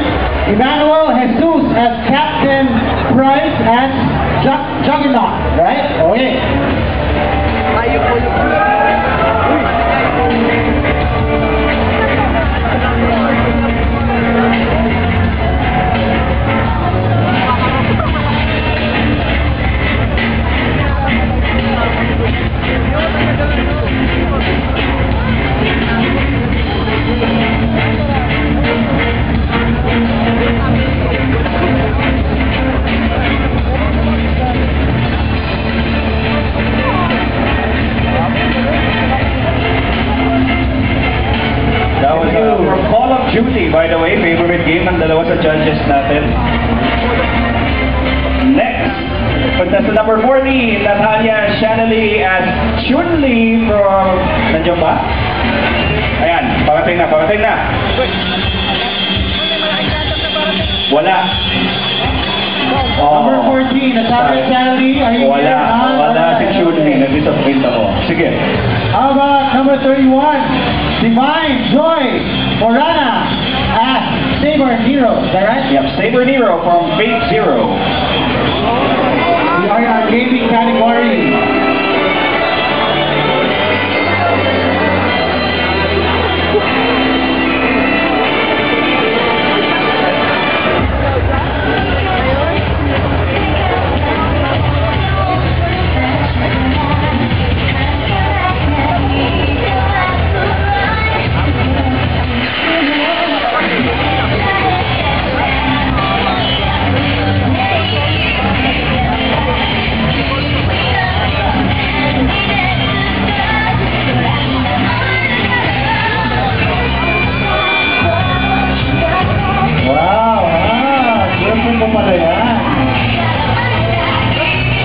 Emmanuel Jesus as Captain Price as Juggernaut, right? Okay. That was from Call of Duty, by the way, favorite game ng dalawa sa judges natin. Next, contestant number 40, Natalia Shanley as Chun-Li from... Nandiyan ba? Ayan, parating na. Wala. Number 14, Natalia Shanley. Are you Wala. here? Wala si Chun-Li. Nag-disappoint ako. Sige. How about number 31, Divine Joy Morana as Saber Nero. Is that right? Yep, Saber Nero from Fate Zero. We are in our gaming category.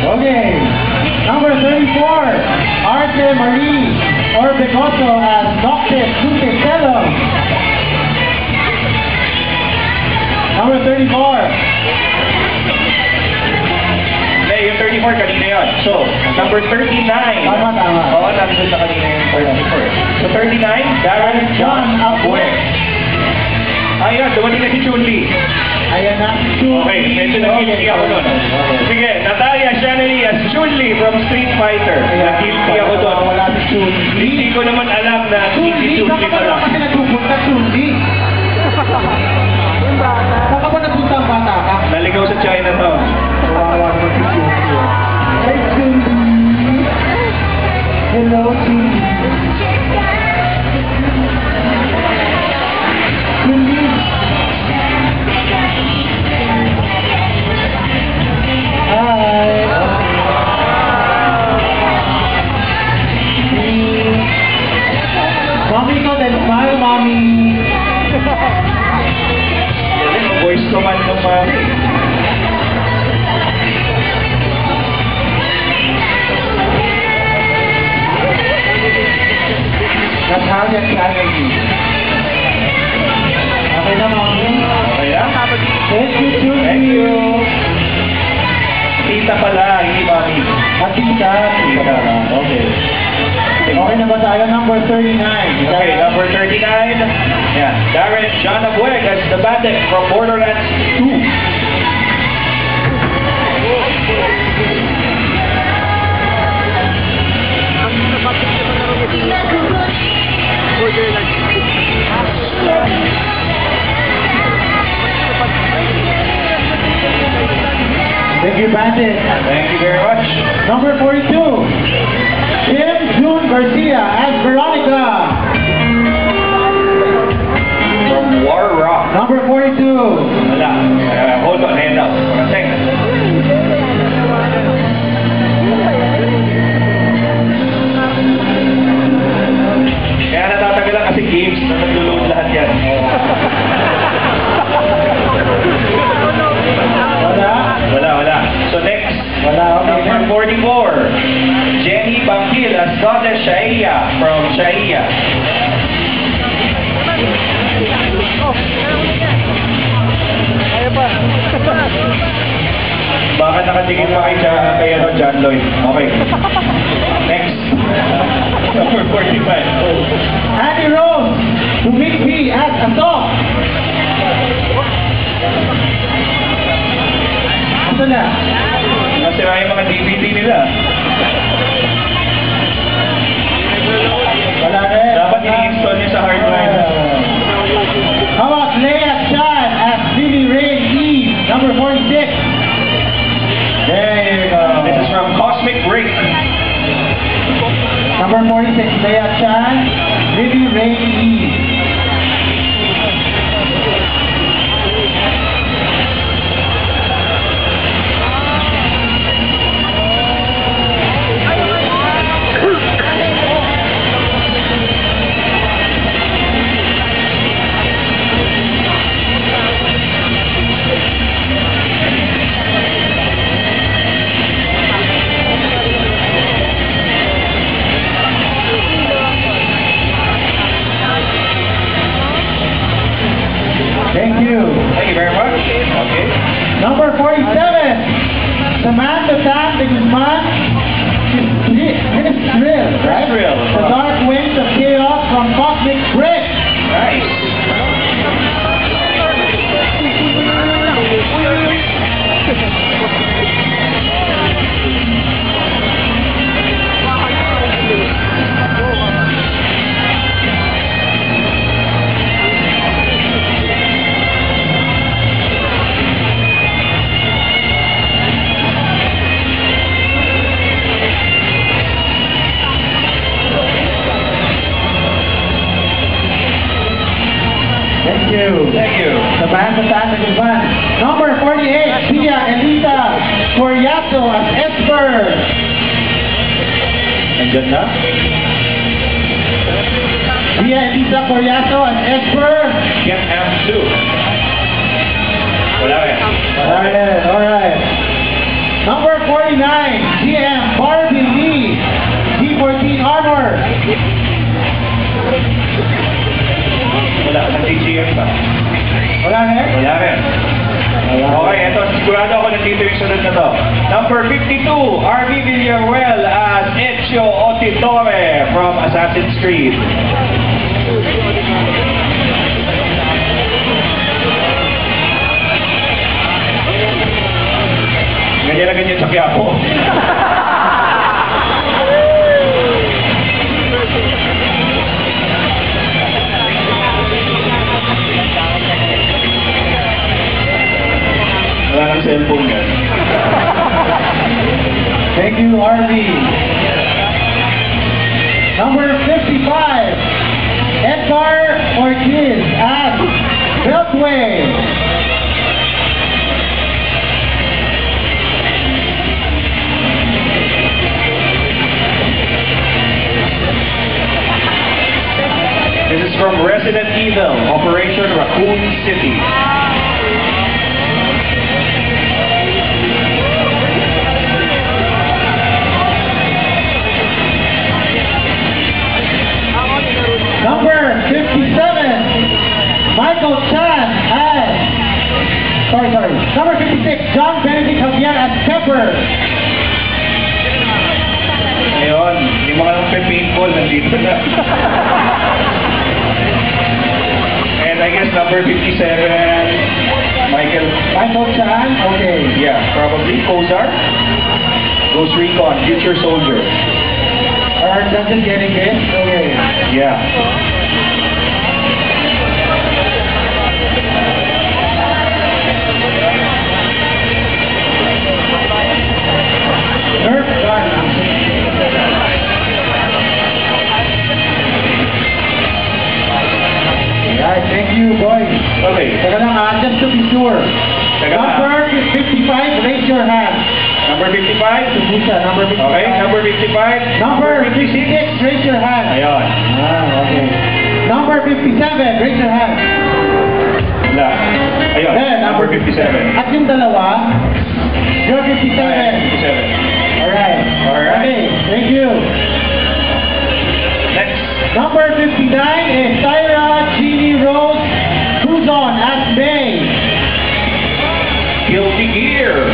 Okay, number 34, Arte Marie Orbegoso as Noctis Lutecello. Number 34. Hindi, yung 34 kanina yun. So, number 39. Tama. Oo, nandun na kanina yung 34. So, 39, Darren John Abwek. Ayun, dumating na si Chun-Li. Ayan na. Okay, medyo nag-guilty ako doon. Sige, Natalia Shanley as Chun-Li from Street Fighter. Nag-guilty ako doon. Wala si Chun-Li. Hindi ko naman alam na si Chun-Li Saka pa ba lang. kasi nagpupunta Chun-Li? Saka ba nagpunta ang bata ka? Naligaw sa China to. Kawawa naman si Chun-Li. Hey Chun-Li. Hello Chun-Li. Chun-Li. Hi. Mommy ko then smile, mommy. Voice command ng mami. Natalia Shanley. Okay na, mommy? Okay na? Thank you, Chun-Li. Thank you. Tita pala, hindi mami. Tita. Okay. Okay na ba tayo? Number 39. Okay, number 39. Yeah, Darren John Abwek as the bandit from Borderlands 2. Thank you, Bandit. Thank you very much. Number 42. Kim June Garcia as Veronica. From War Rock. Number 42. Wala. Hold on, hand up for a second. Kaya natatagalan kasi games na nagluload lahat yan. nakatingin pa kay John Lloyd. Okay. Next. Number 45. Andy Rose to meet me at Assault. Ito na. Nasira yung mga DVD nila. Wala rin. Dapat i-install niya sa hard drive. How about Leia Chan as Lily Rain Eve, number 46? There you go. This is from Cosmic Break. Number 46, Leia Chan, Lily Rain Eve. Thank you. Thank you very much. Okay. Number 47, Samantha Tan de Guzman. Ministril, right? Ministril. The Dark Winds of Chaos from Cosmic Break. Nice. Thank you. Thank you. Samantha Tan de Guzman. Number 48, Pia Elisa Coriazo as Esper. Nandyan na? Pia Elisa Coriazo as Esper. Get M2. Wala rin. Alright. Number 49, GM Barbie Lee, G14 Armor. Wala. Nag-GM pa. Wala rin? Wala rin. Okay, eto. Sigurado ako nandito yung sunod na to. Number 52, RV Villaruel as Ezio Auditore from Assassin's Creed. Ganyan na ganyan sa Quiapo. Wala nang cellphone yan. Thank you, RV. Number 55, Edgar Ortiz as Beltway. This is from Resident Evil, Operation Raccoon City. Number 57, Michael Chan as, sorry. Number 56, John Benedict Javier as Pepper. Ngayon, yung mga paintball nandito na. And I guess number 57, Michael Chan, okay. yeah, probably Kozar. Ghost Recon, Future Soldier. Or doesn't get it, okay. Yeah. Nerf gun. Alright, thank you, boys. Okay. Teka lang just to be sure. Teka lang. Number 55, raise your hand. Number 55. Busa, number 55. Okay, number 55. Number 56, raise your hand. Ayun. Okay. Number 57, raise your hand. Wala. Ayun, Then, number 57. At yung dalawa, you're 57. 57. Alright. Okay, thank you. Next. Number 59 is Tyra Jeannie Rose Tuzon as May. Guilty Gear.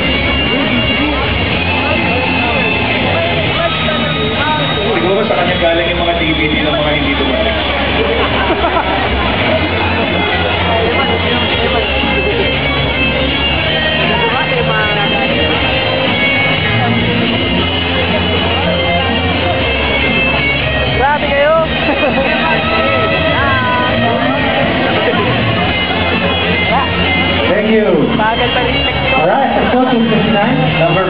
sa kanya galing yung mga DVD ng mga hindi dumating. Grabe kayo! Thank you. Bagal pa rin ko. Alright, let's go to 59. Number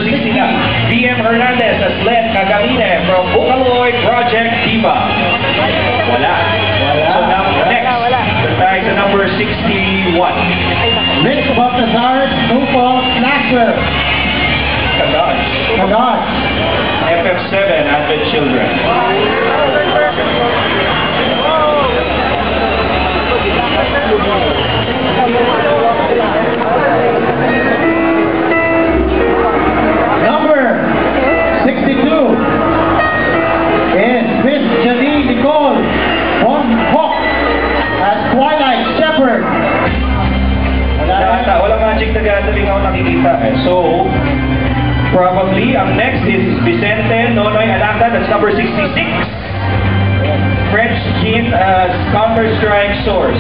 60 na. VM Hernandez as Len Cagamine from Vocaloid Project Diva. Wala. So now, next, tayo sa number 61. Rich Baltazar, Snowfall, Slasher. Kadaj. Kadaj. FF7, Advent Children. Number 62 is Miss Janine Nicole Von Hock as Twilight Shepherd. Wala Magic the Gathering ako nakikita eh. So, probably, ang next is Vicente Nonoy Alanda, that's number 66. French Jean as Counter-Strike Source.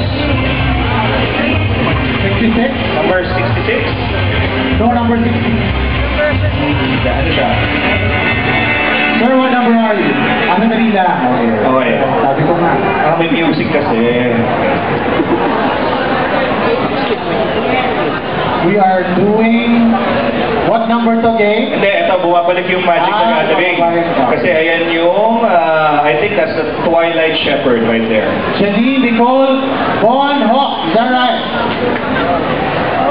66? Number 66. No, number 60. Daan siya. Sir, what number are you? Ano na nila? Okay. Sabi ko nga. May music kasi. We are doing... What number to, game? Hindi, ito, bumabalik yung Magic the Gathering. Kasi ayan yung, I think that's the Twilight Shepherd right there. Janine Nicole Von Hock. Is that right?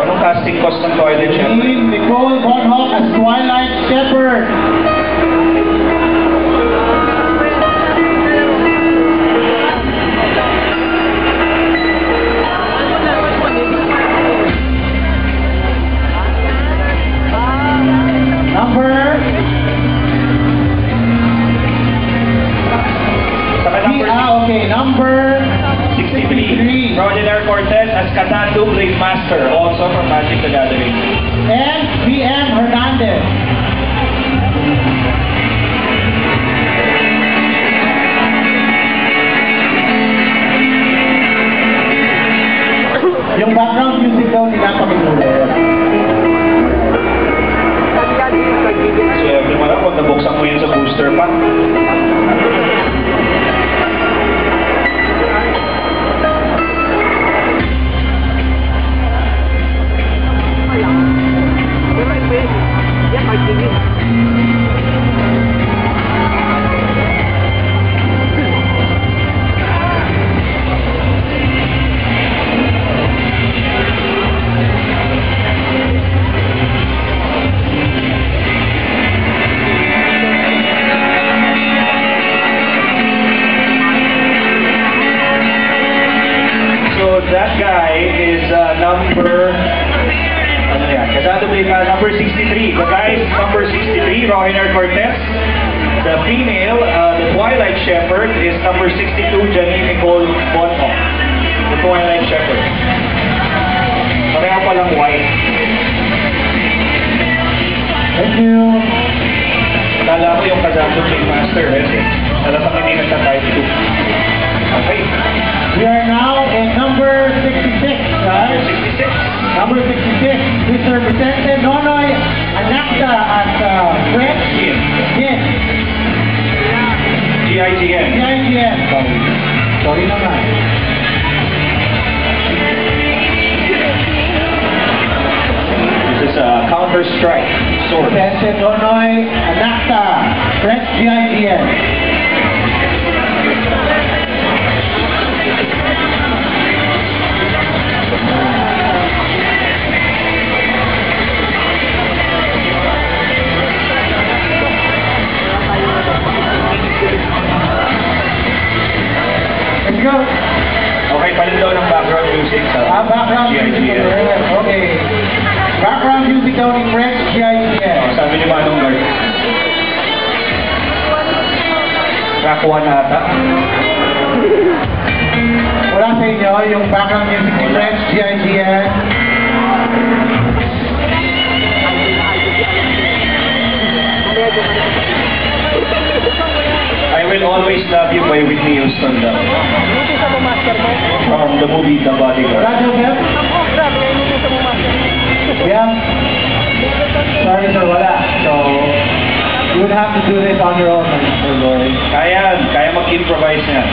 Anong casting cost ng Twilight Shepherd? Janine Nicole Von Hock as Twilight Shepherd. Number 63. Rodiner Cortez as Catando Blade Master, also from Magic the Gathering. And VM Hernandez. Yung background music daw nila pakinulit. Siyempre mo na kung nabuksan mo yun sa booster pack. That guy is number 63. The guy is number 63, Rodiner Cortez. The female, the Twilight Shepherd, is number 62, Janine Nicole Von Hock. The Twilight Shepherd. Pareho palang white. Thank you. Kala ko yung Kazako Blade Master, talagang hindi nagta-type 2. Okay. We are now in number 66, right? Number 66. This represented Nonoy Anakta as French. Yes. GIGN. GIGN. Sorry naman. This is Counter-Strike Source. Represented Nonoy Anakta, French GIGN. Let's go. Okay, palit daw ng background music sa Background music. GIGN. Okay. Background music daw ni French GIGN. Sabi ni Manong Guard. Track 1 ata. Wala sa inyo yung background music ni French GIGN. Will Always Love You by Whitney Houston daw. Inutin sa mga master mo. From the movie The Bodyguard. Brad Joseph? Grabe, inutin sa mga master. Yeah. Sorry sir, wala. So, you would have to do this on your own, Mr. Lloyd. Kaya mag-improvise yan.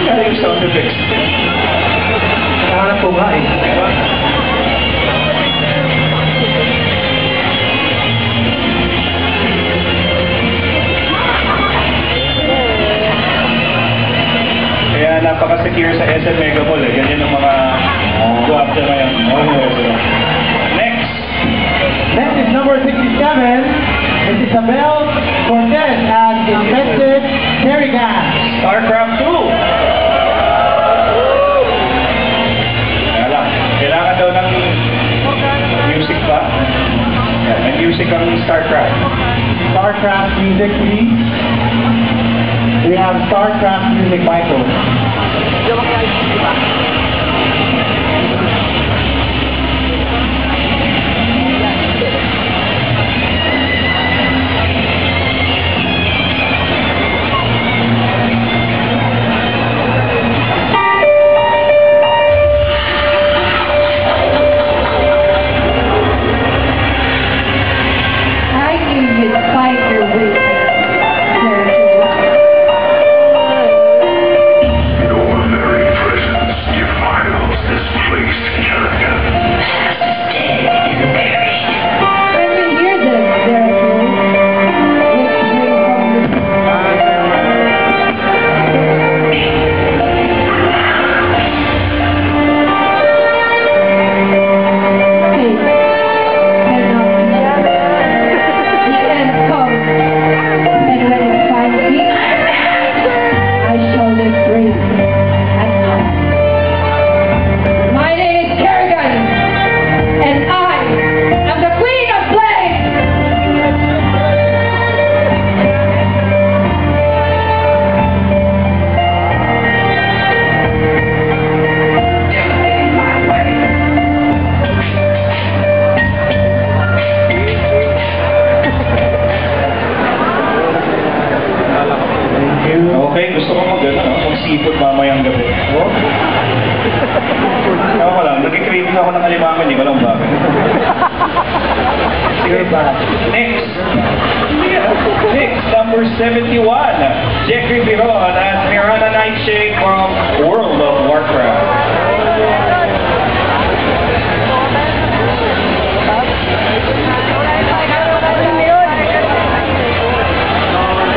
Galing sound effects. Nakahanap po nga eh. Kaya napaka-secure sa SM Mega Mall eh. Ganyan ang mga guwap dyan ngayon. Next! Next is number 67. It's Isabel Cortez as Invented Kerrigan. StarCraft 2! Kailangan daw ng music ba? Yeah, may music ang StarCraft. StarCraft music, please. We have StarCraft music, Michael. I knew you'd find your way there to Your very presence defiles this place, Kerrigan. When you hear this, there to My name is Kerrigan, and I am the Queen of Flame! Okay, gusto ko mag-sipot mamayang gabi. Ewan ko lang, nag-craving ako ng alimango, hindi ko lang bakit. Sige ba? Next! Next, number 71, Jeffrey Biron as Mirana Nightshade from World of Warcraft.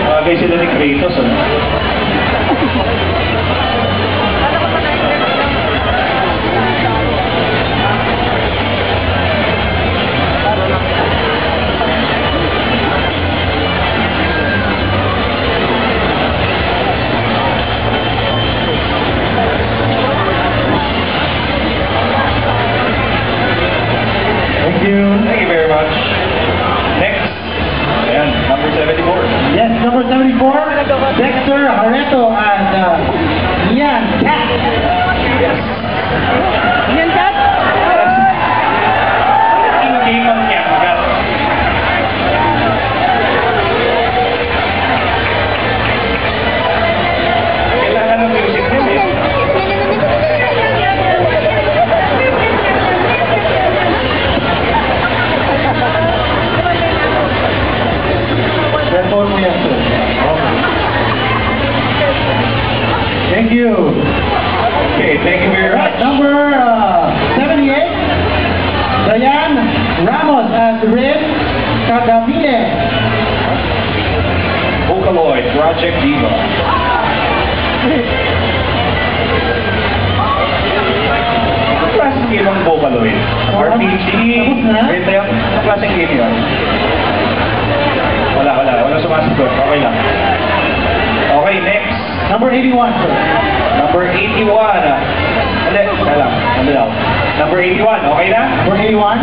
Bagay sila ni Kratos, ano? Thank you. Thank you very much. Next, ayan, number 74. Yes, number 74, Dexter Hareto as Ian Cat. Yes. Yan, Kat? In-game ang Cat. Kailangan ng music din eh. Cellphone mo yan, sir. Okay. Thank you. Okay, thank you very much. Number 78, Diane Ramos as Rin Cagamine. Vocaloid, Project Diva. Anong klaseng game ang Vocaloid? RPG? Rhythm? Anong klaseng game yun? Wala sumasagot. Okay lang. Okay, next. Number 81, sir. Number 81. Hindi, lang. Ano daw? Number 81, okay na? Number 81.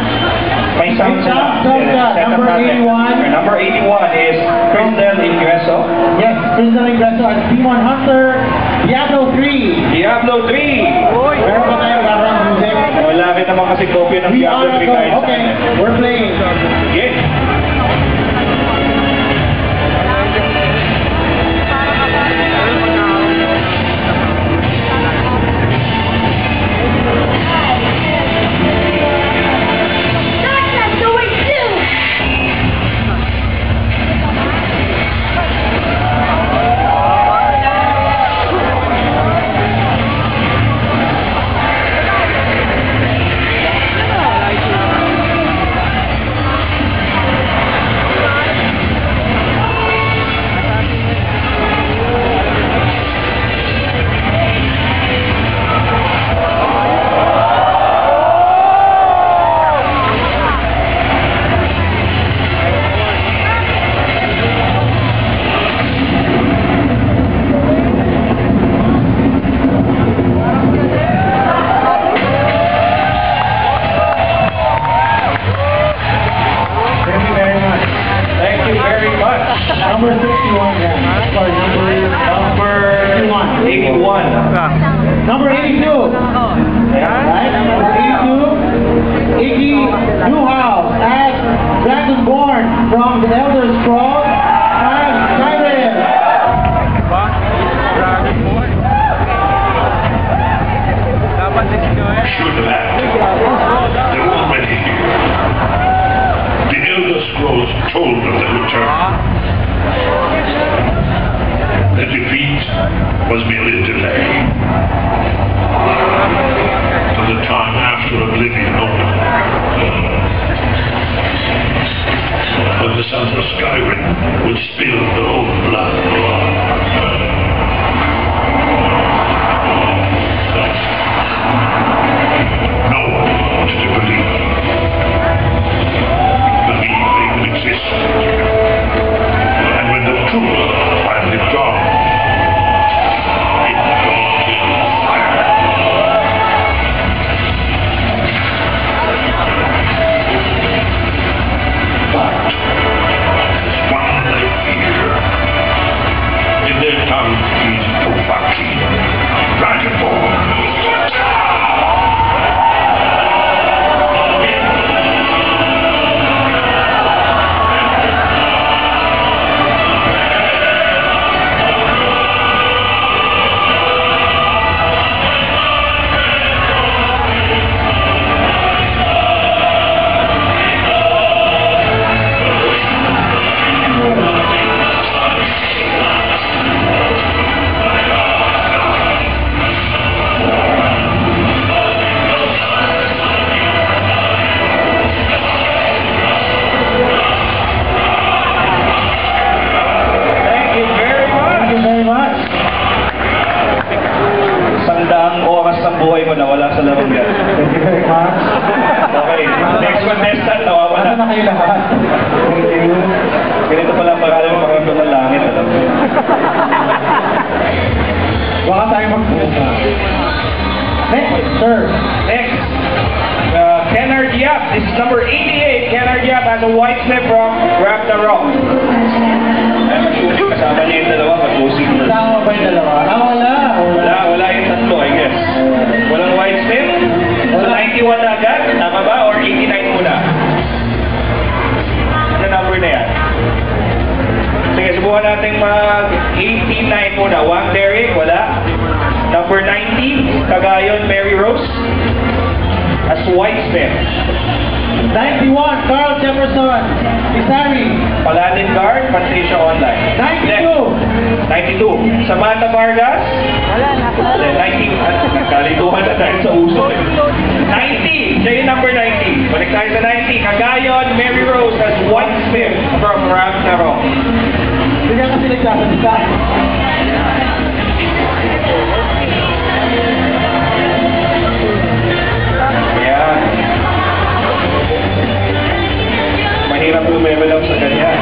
May sound May na. sound na. Set up Number natin. 81. Number 81 is Crystal Ingreso. Yes, Crystal Ingreso at Demon Hunter, Diablo 3. Diablo 3. Meron ba tayong background music? Wala rin naman kasi copy ng We Diablo are 3 go. kahit Okay, saan. we're playing. Yeah. Number 61, yeah. Sorry, number 81. Number 82. Right? Number 82. Iggy Newhouse as Dragonborn from the Elder Scrolls and Skyrim. Should have. They're already here. The Elder Scrolls told of their return. The defeat was merely a delay. For the time after Oblivion opened. When the sons of Skyrim would spill their own blood. No one wanted to believe. Believe they could exist. And when the truth finally dawned, it dawned in fire. But one they fear. In their tongue is Tofaki, Dragonborn. Buhay mo nawala sa laro yan. Thank you very much. Okay, next contestant, nawawala. Ano na kayo lahat? Thank you. Ganito pala parang makaramdam ng langit, alam mo. Baka tayo magpunta. Next, sir. Next, Kennard Yap. This is number 88. Kennard Yap has a white slip from Ragnarok. Kasama niya yung dalawa, mag-boosing first. Tama ba yung dalawa? Wala yung tatlo, I guess. Walang white slip? So 91 na agad? Tama ba? Or 89 muna? Ano number na yan? Sige, subukan natin mag-89 muna. Wang Derek, wala. Number 90, Cagayon Mary Rose. As white slip. 91, Carl Jefferson. Isari. Paladin Guard, Patricia Online. 92. 92. Samantha Vargas. 90. Kalituhan na dahil sa uso. 90. Siya yung number 90. Balik tayo sa 90. Cagayon Mary Rose as white slip from Ragnarok. Sige, Kaya kasi nagsasalita. Ayan. Mahirap level up sa ganyan.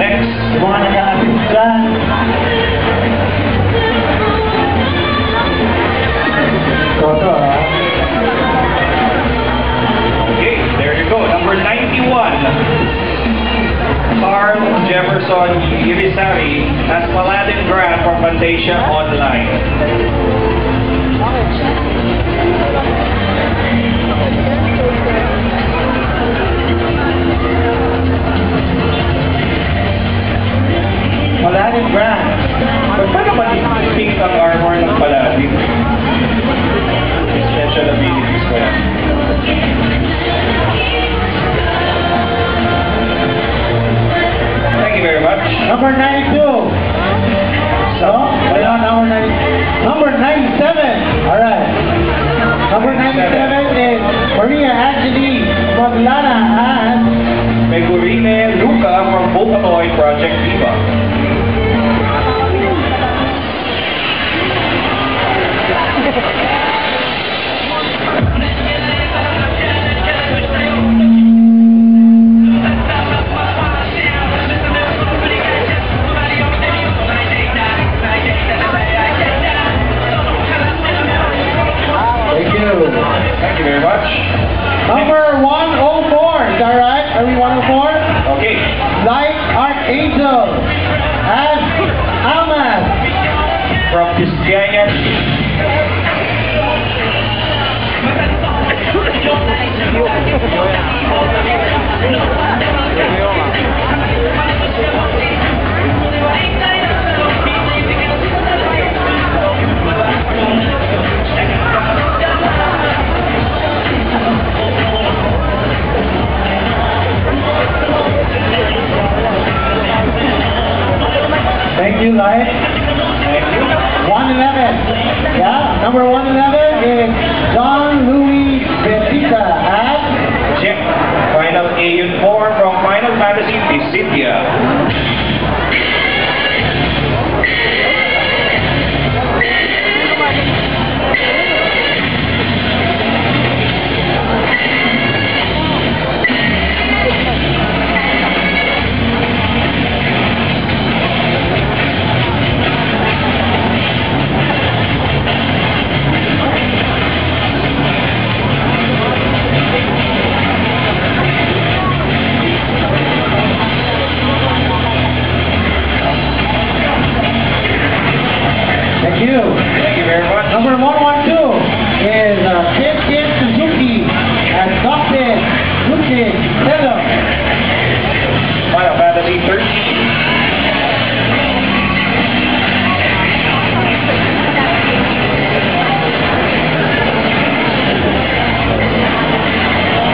Next. Mga nag-a-assist dyan. Toto, ha? Okay, there you go. Number 91. Carl Jefferson Irisari has Paladin grant from Fantasia Online. Paladin Grant. Ba't pa naman pink ang armor ng Paladin? Special abilities ko yan. Thank you very much. Number 92. So, wala number 90. Number 97. Alright. Number 97 is Maria Angeli Maglana and Megurine Luca from Vocaloid Project Viva. Thank you very much. number 104. Is that right? Are we 104? Okay. Light Archangel and Amas. From Christiania. Thank you, Light. Thank you. 111. Yeah, number 111 is John Louis Betita at Check. Final A4 from Final Fantasy Dissidia. Thank you. Thank you very much. Number 112 is Kid Suzuki and Dr. Luke Taylor. Final Fantasy 13.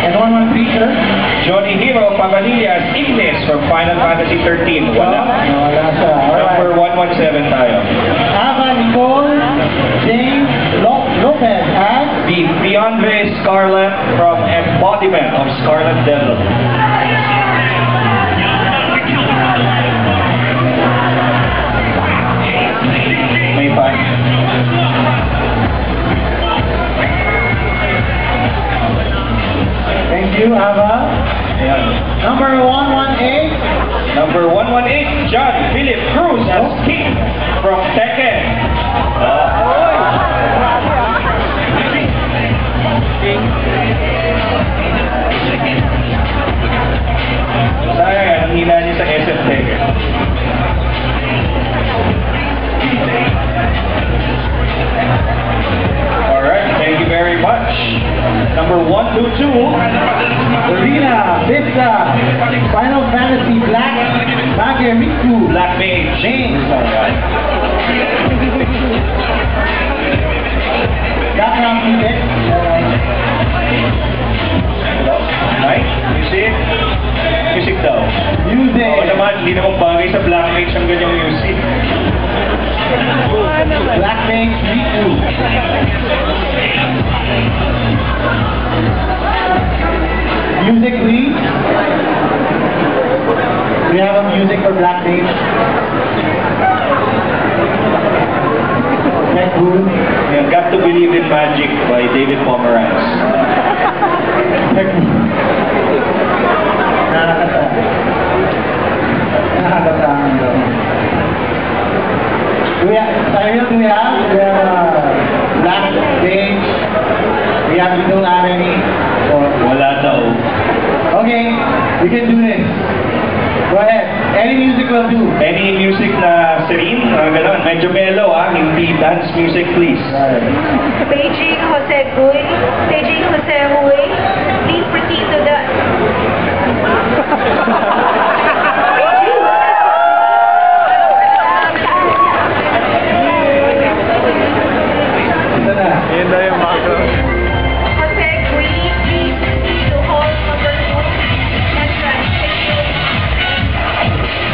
And 113, Johnny Hero Paganillas Ignis from Final Fantasy 13. Wala. Wala siya. Number Alright. 117 tayo. Ava Nicole James Lopez and Beyondre Scarlet from Embodiment of Scarlet Devil. May pa. thank you, Ava. Ayan. Number 118, Number 118, John Philip Cruz as King from Tekken. Sayang, ang hina niya sa SF Tekken. Alright, thank you very much. Number 122, Serena Vista, Final Fantasy Black, Bagemiku, Black Mage. James. Alright. Background music. Right? Music? Music daw. Music. Oo naman, hindi naman bagay sa Black Mage ang ganyang music. Black Mage Riku. of music for Black Days? Red Bull. Yeah, Got to Believe in Magic by David Pomeranz. Nakakatawa daw. Do we have the Black Days? We don't have any? Or, Wala daw. okay, we can do this. Go ahead. Any music will do. Any music na serene, gano'n, medyo mellow hindi dance music please. Beijing Jose Gui, Beijing Jose Hui, please proceed to the... Ito na. Yun daw yung background. Jose Gui, please proceed to hall number 2. That's right. Thank you.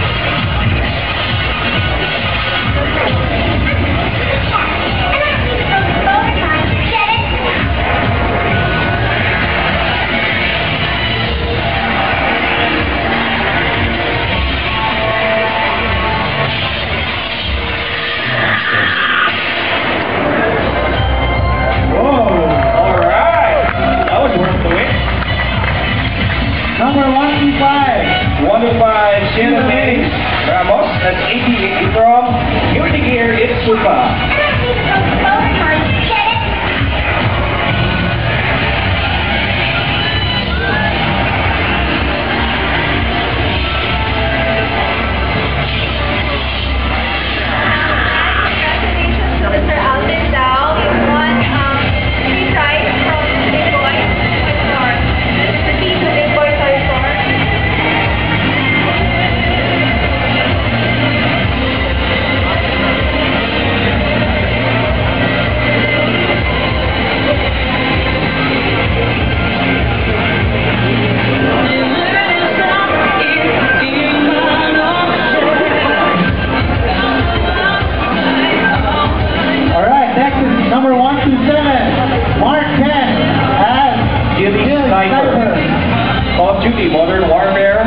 Alright! That was worth the wait. Number 125. 105, Shannon Ramos, that's 88 from Music Gear, it's Supa. Congratulations to Mr. Alvin Dao. You won 3 prizes from Big Boy Toy Store. Proceed to Big Boy Toy Store. Alright, next is number 127. Mark Kent as Gilly Sniper. Call of Duty, Modern Warfare.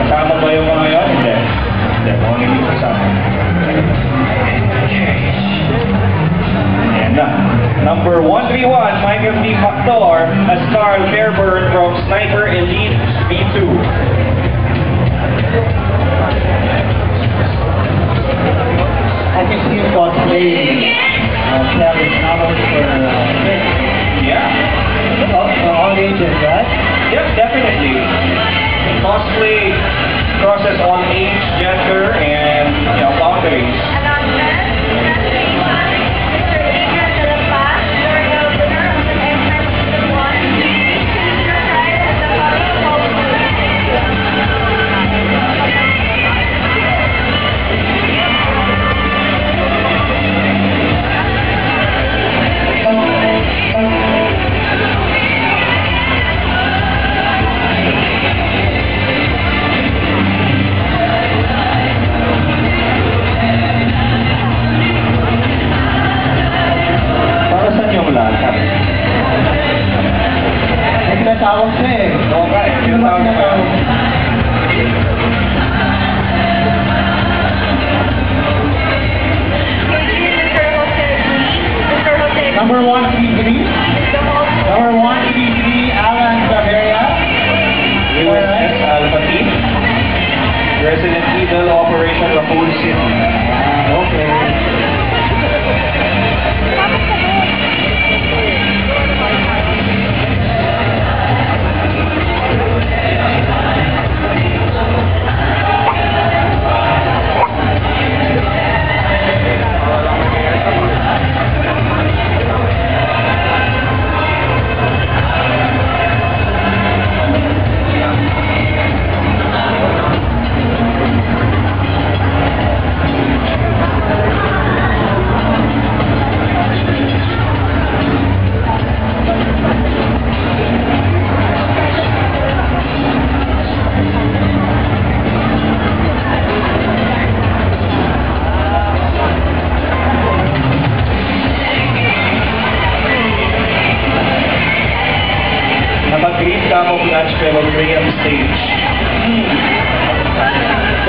Kasama ba yung mga yun? Hindi. Hindi, mga hindi kasama. Ayan na. Number 131, Michael D. Factor as Carl Fairburn from Sniper Elite B2. I can see him cosplaying Kevin Ramos for kids. Yeah. All ages, right? Yes, definitely. Cosplay crosses all age, gender, and boundaries. Announcement. Congratulations, Mr. Adrian de la Paz. You are the winner of the X-Men Season 1. Please receive your prize at the following hall. Para saan yung lahat? May tinatawag siya eh. Oo nga eh. Sino ba tinatawag? Mr. Jose Gui. Mr. Jose Gui. Number 133. The hall. Number 133, Alan Zaveria. USS Alpha Team. Resident Evil Operation Raccoon City. Okay.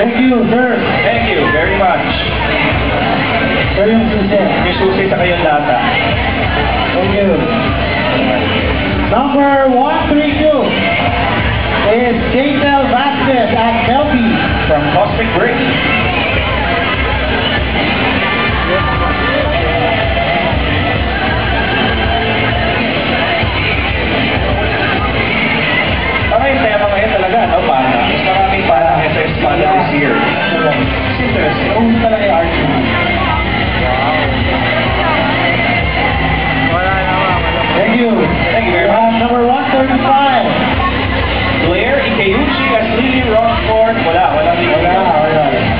Thank you, sir. Thank you very much. Sir, yung susi. Yung susi sa kayong lata. Thank you. Number 132 is Jatel Vasquez at Melby. From Cosmic Break. Parang yung tema ngayon talaga, no? Pana. Mas maraming pana kaysa Espada this year. It's interesting. Kung talaga yung art. Thank you. Thank you very much. Number 135. Blair Ikeuchi as Lily Rockford. Wala dito.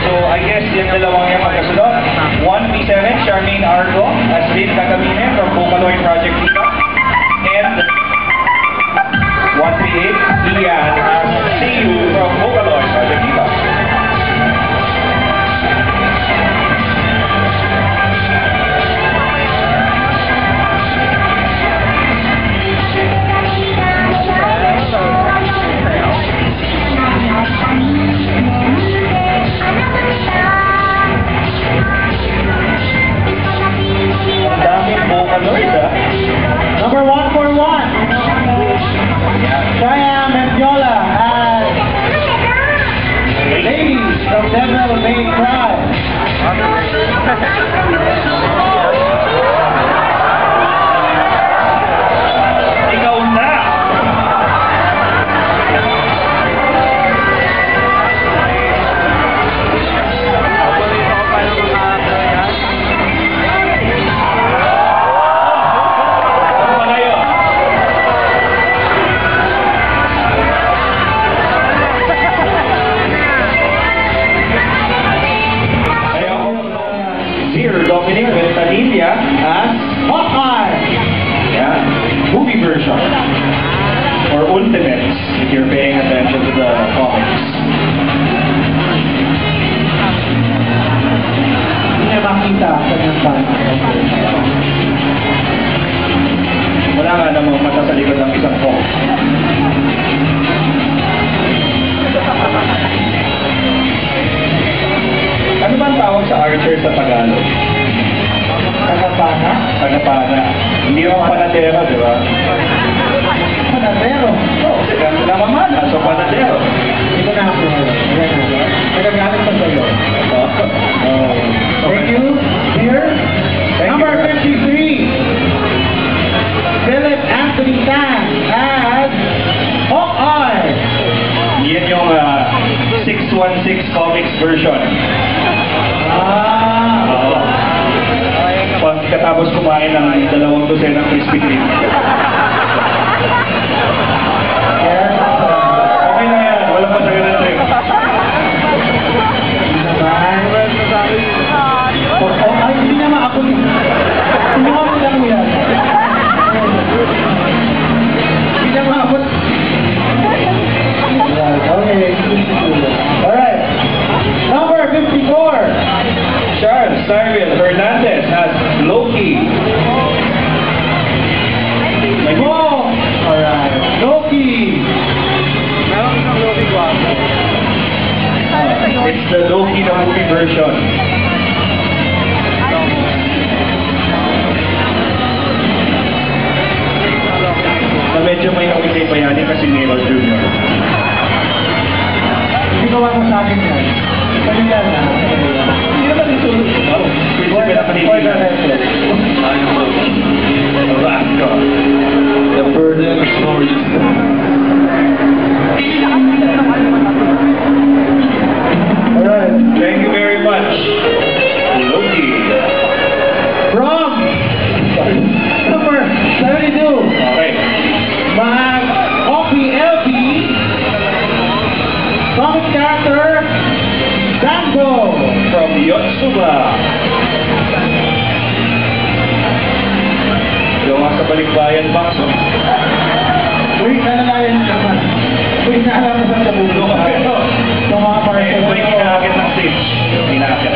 So, I guess yung dalawang yung magkasunod. 1P7, Charmaine Argo as Lynn Kagamine from Vocaloid Project Ika. And 138, Ian as Seiyu from Vocaloid Project Ika. Number 141. Cheyenne Mendiola as Ladies from Devil May Cry. Ikaw na! Dominic Ventanilla as Hawkeye. yeah, movie version or Ultimates if you're paying attention to the comics. Hindi na makita sa kanyang fan. Wala nga namang mata sa likod ng isang phone. Ano ba ang tawag sa archer sa Tagalog? Tagapana. Tagapana. Hindi mo panadero, di ba? Panadero. Oo, sila namamana, so panadero. Ito na ako. Nagagamit pa sa'yo. Thank you. Here. Number 53. Philip Anthony Tan as Hawkeye. Yan yung 616 comics version. Oo. Pagkatapos kumain ng 2 dosenang Krispy Kreme. Okay na yan, walang masaganang trip. Ay, hindi naman ako. Tumawa mo lang yan. Hindi naman ako. Okay. Alright. Number 54. Charles Cyril Hernandez has Loki. Oh! Alright. Loki. It's the Loki na movie version. Na medyo may nakikay pa yan kasi Nero Jr. Ginawa mo sa akin yan. Kanila na. Hindi naman ito. Pwede na kanina. Alaska. The burden of stories. Alright. Thank you very much. Loki. From number 72. Okay. Mag OPLP comic character Dango. From Yotsuba. Gawa sa Balikbayan Bakso. Uy, nalalayan naman. Uy, naalala mo sa bulo ka. Sa mga parcel. Ito yung kinakit ng stage. Kinakit.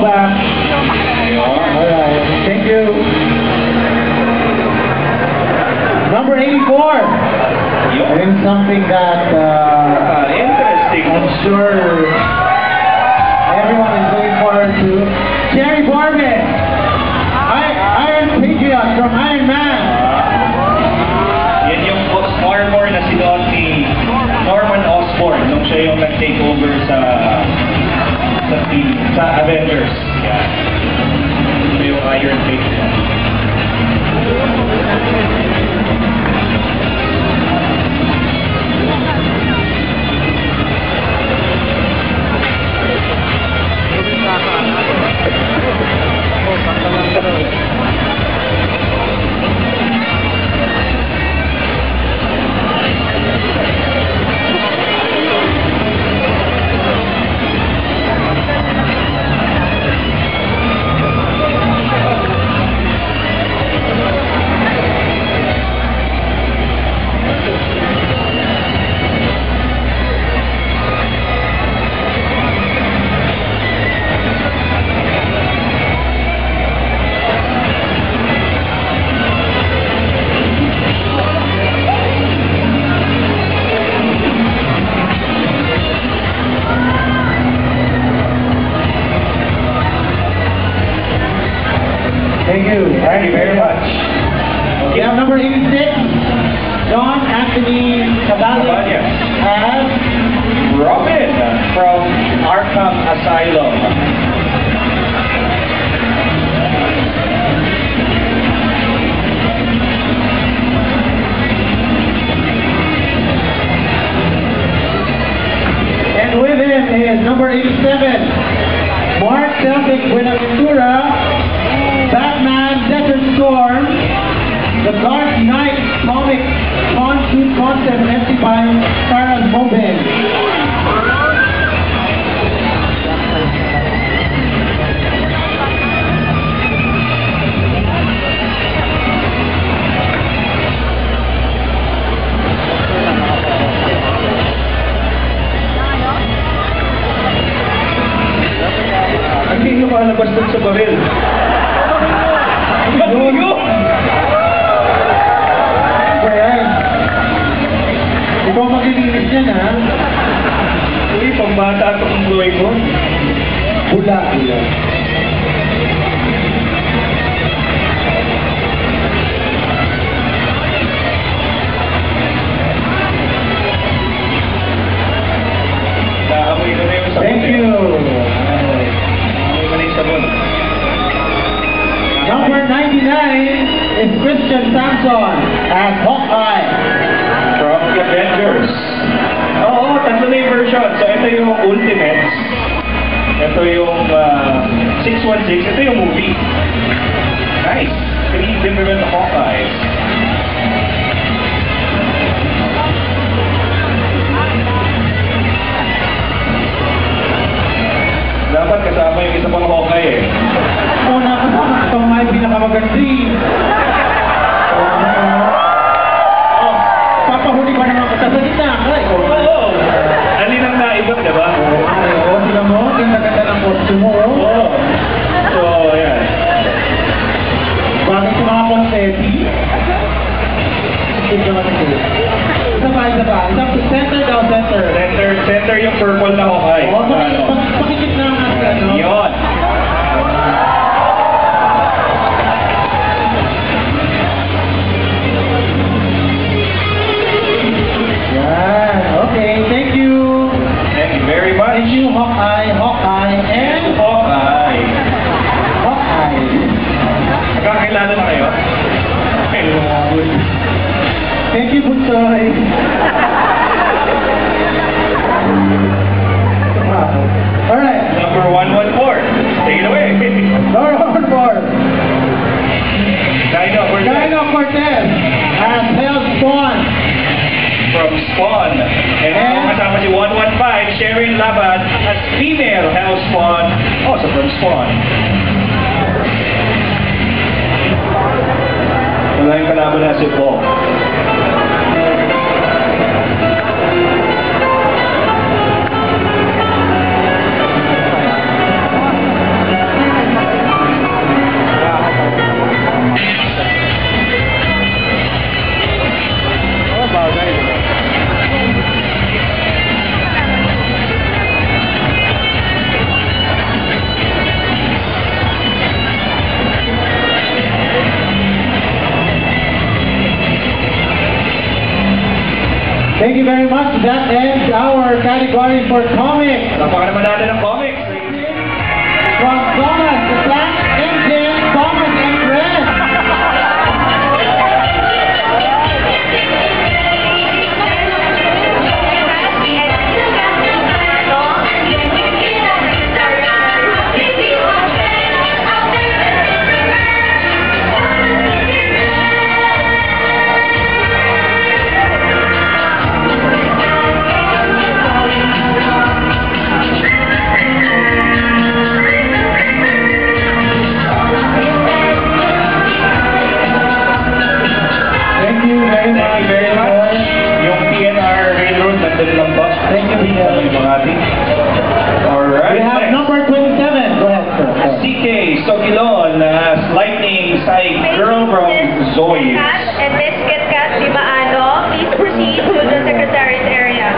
back. Alright, thank you. Number 84. And something that Interesting. I'm sure everyone is looking forward to. Jerry Corbin, Iron Patriot from Iron Man. Yan yung armor na sinuot ni Norman Osborn nung siya yung nag-take over sa team, sa Avengers. Yan. Ito yung Iron Patriot. Thank you. Thank you very much. We have number 86, John Anthony Cavalli as Robin from Arkham Asylum. and with him is number 87, Mark Celtic Buenaventura, Batman Desert Storm, The Dark Knight comic concept MC by Sarah Mobin. Hindi nyo malabas dun sa baril. Baguyo! Ayan. Ikaw maglilinis yan, ha? Uy, pambata itong employee ko. Bula. Naamoy ko na yung sabon. Thank you. Naamoy ko na yung sabon. Number 99 is Christian Samson as Hawkeye. From the Avengers. Oo, tatlo na yung version. So, ito yung Ultimates. Ito yung 616. Ito yung movie. Nice. 3 different Hawkeyes. Dapat kasama yung isa pang Hawkeye eh. Una kasama itong may pinakamagandi. Oh, papahuli pa naman kita sa gitna. Ay, Oo. Alinang naibot, diba? Oo, sila mo, ganda-ganda ng costume mo. Oo. So, yan. Bakit yung mga confetti? Isa pa. Center daw, center. Center yung purple na Hawkeye. Oo, pakikit na nga siya, no? Yun. Yan. Okay, thank you. Thank you very much. Thank you, Hawkeye, and Hawkeye. Hawkeye. Nagkakilala na kayo? Thank you, Bunsoy. Alright. Number 114. Take it away. Number 4. Dino Cortez as Hellspawn. from Spawn. And kasama si 115, Sherin Laban as female Hellspawn, also from Spawn. Wala yung kalaban na si Paul. Thank you very much. That ends our category for comics. Napaka naman natin ng comics. From Thomas, the Black Engine, Thomas and Friends. Thank you, Alright. We have number 27. Go ahead, sir. CK Sokilon as Lightning Psych Girl from Zoids. And Miss Kit Kat Dimaano, please proceed to the Secretariat area.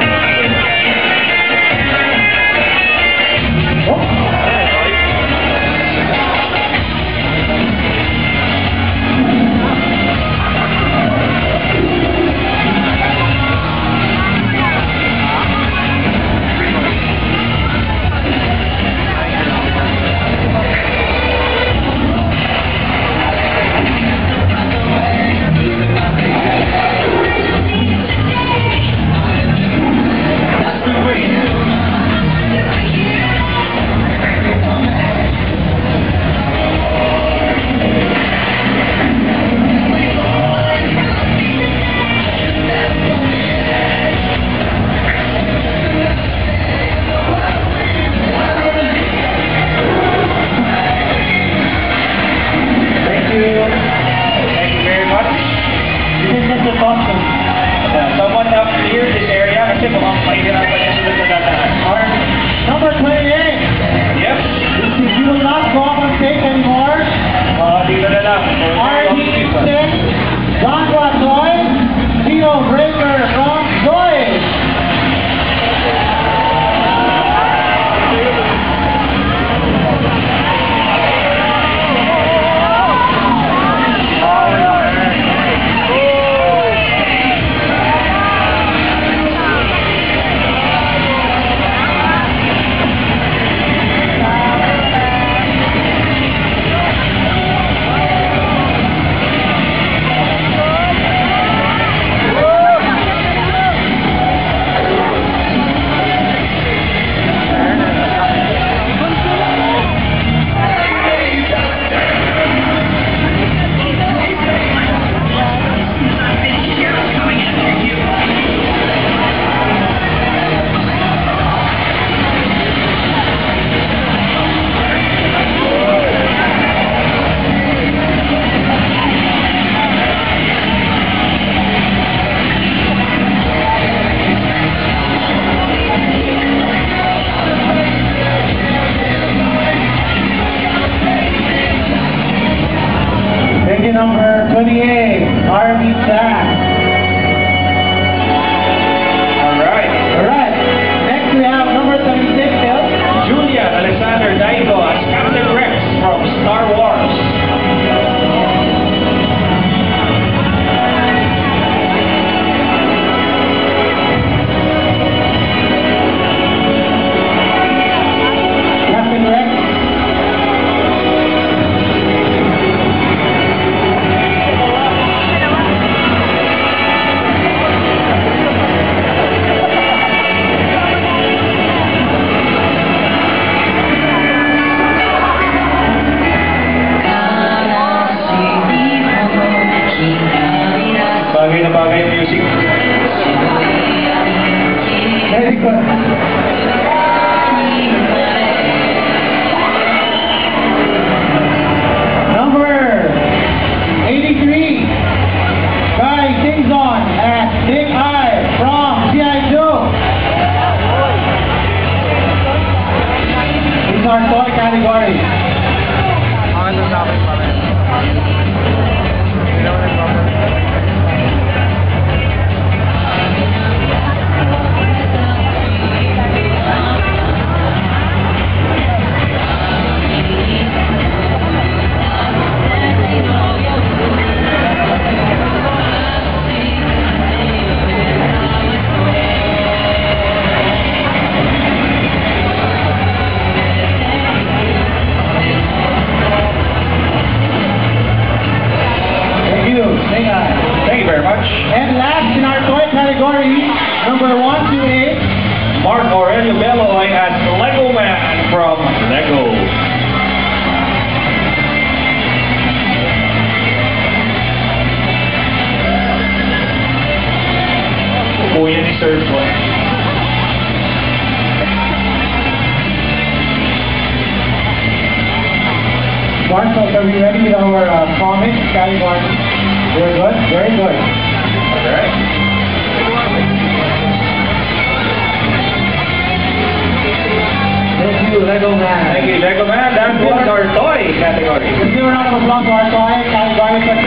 Someone up clear this area kasi mukhang mahihirapan niya sila sa dadaan. Number 28. Yep. You will not go up on stage anymore. Dito na lang. RD6, John Wasoy, Geo Breaker from Zoy. Number 28, Harvey Jack. Alright. Next we have number 36, Phil. Julia Alexander Daigo as Captain Rex from Star Wars. Captain Rex. Bagay na bagay yung music. Very good. Number 83, Guy Kingson as Big Eye from G.I. Joe. These are toy categories. we ready with our comics category? Very good, very good. Alright. Thank you, Lego Man. Thank you, Lego Man. That was our toy category. Let's give a round of applause to our toy category.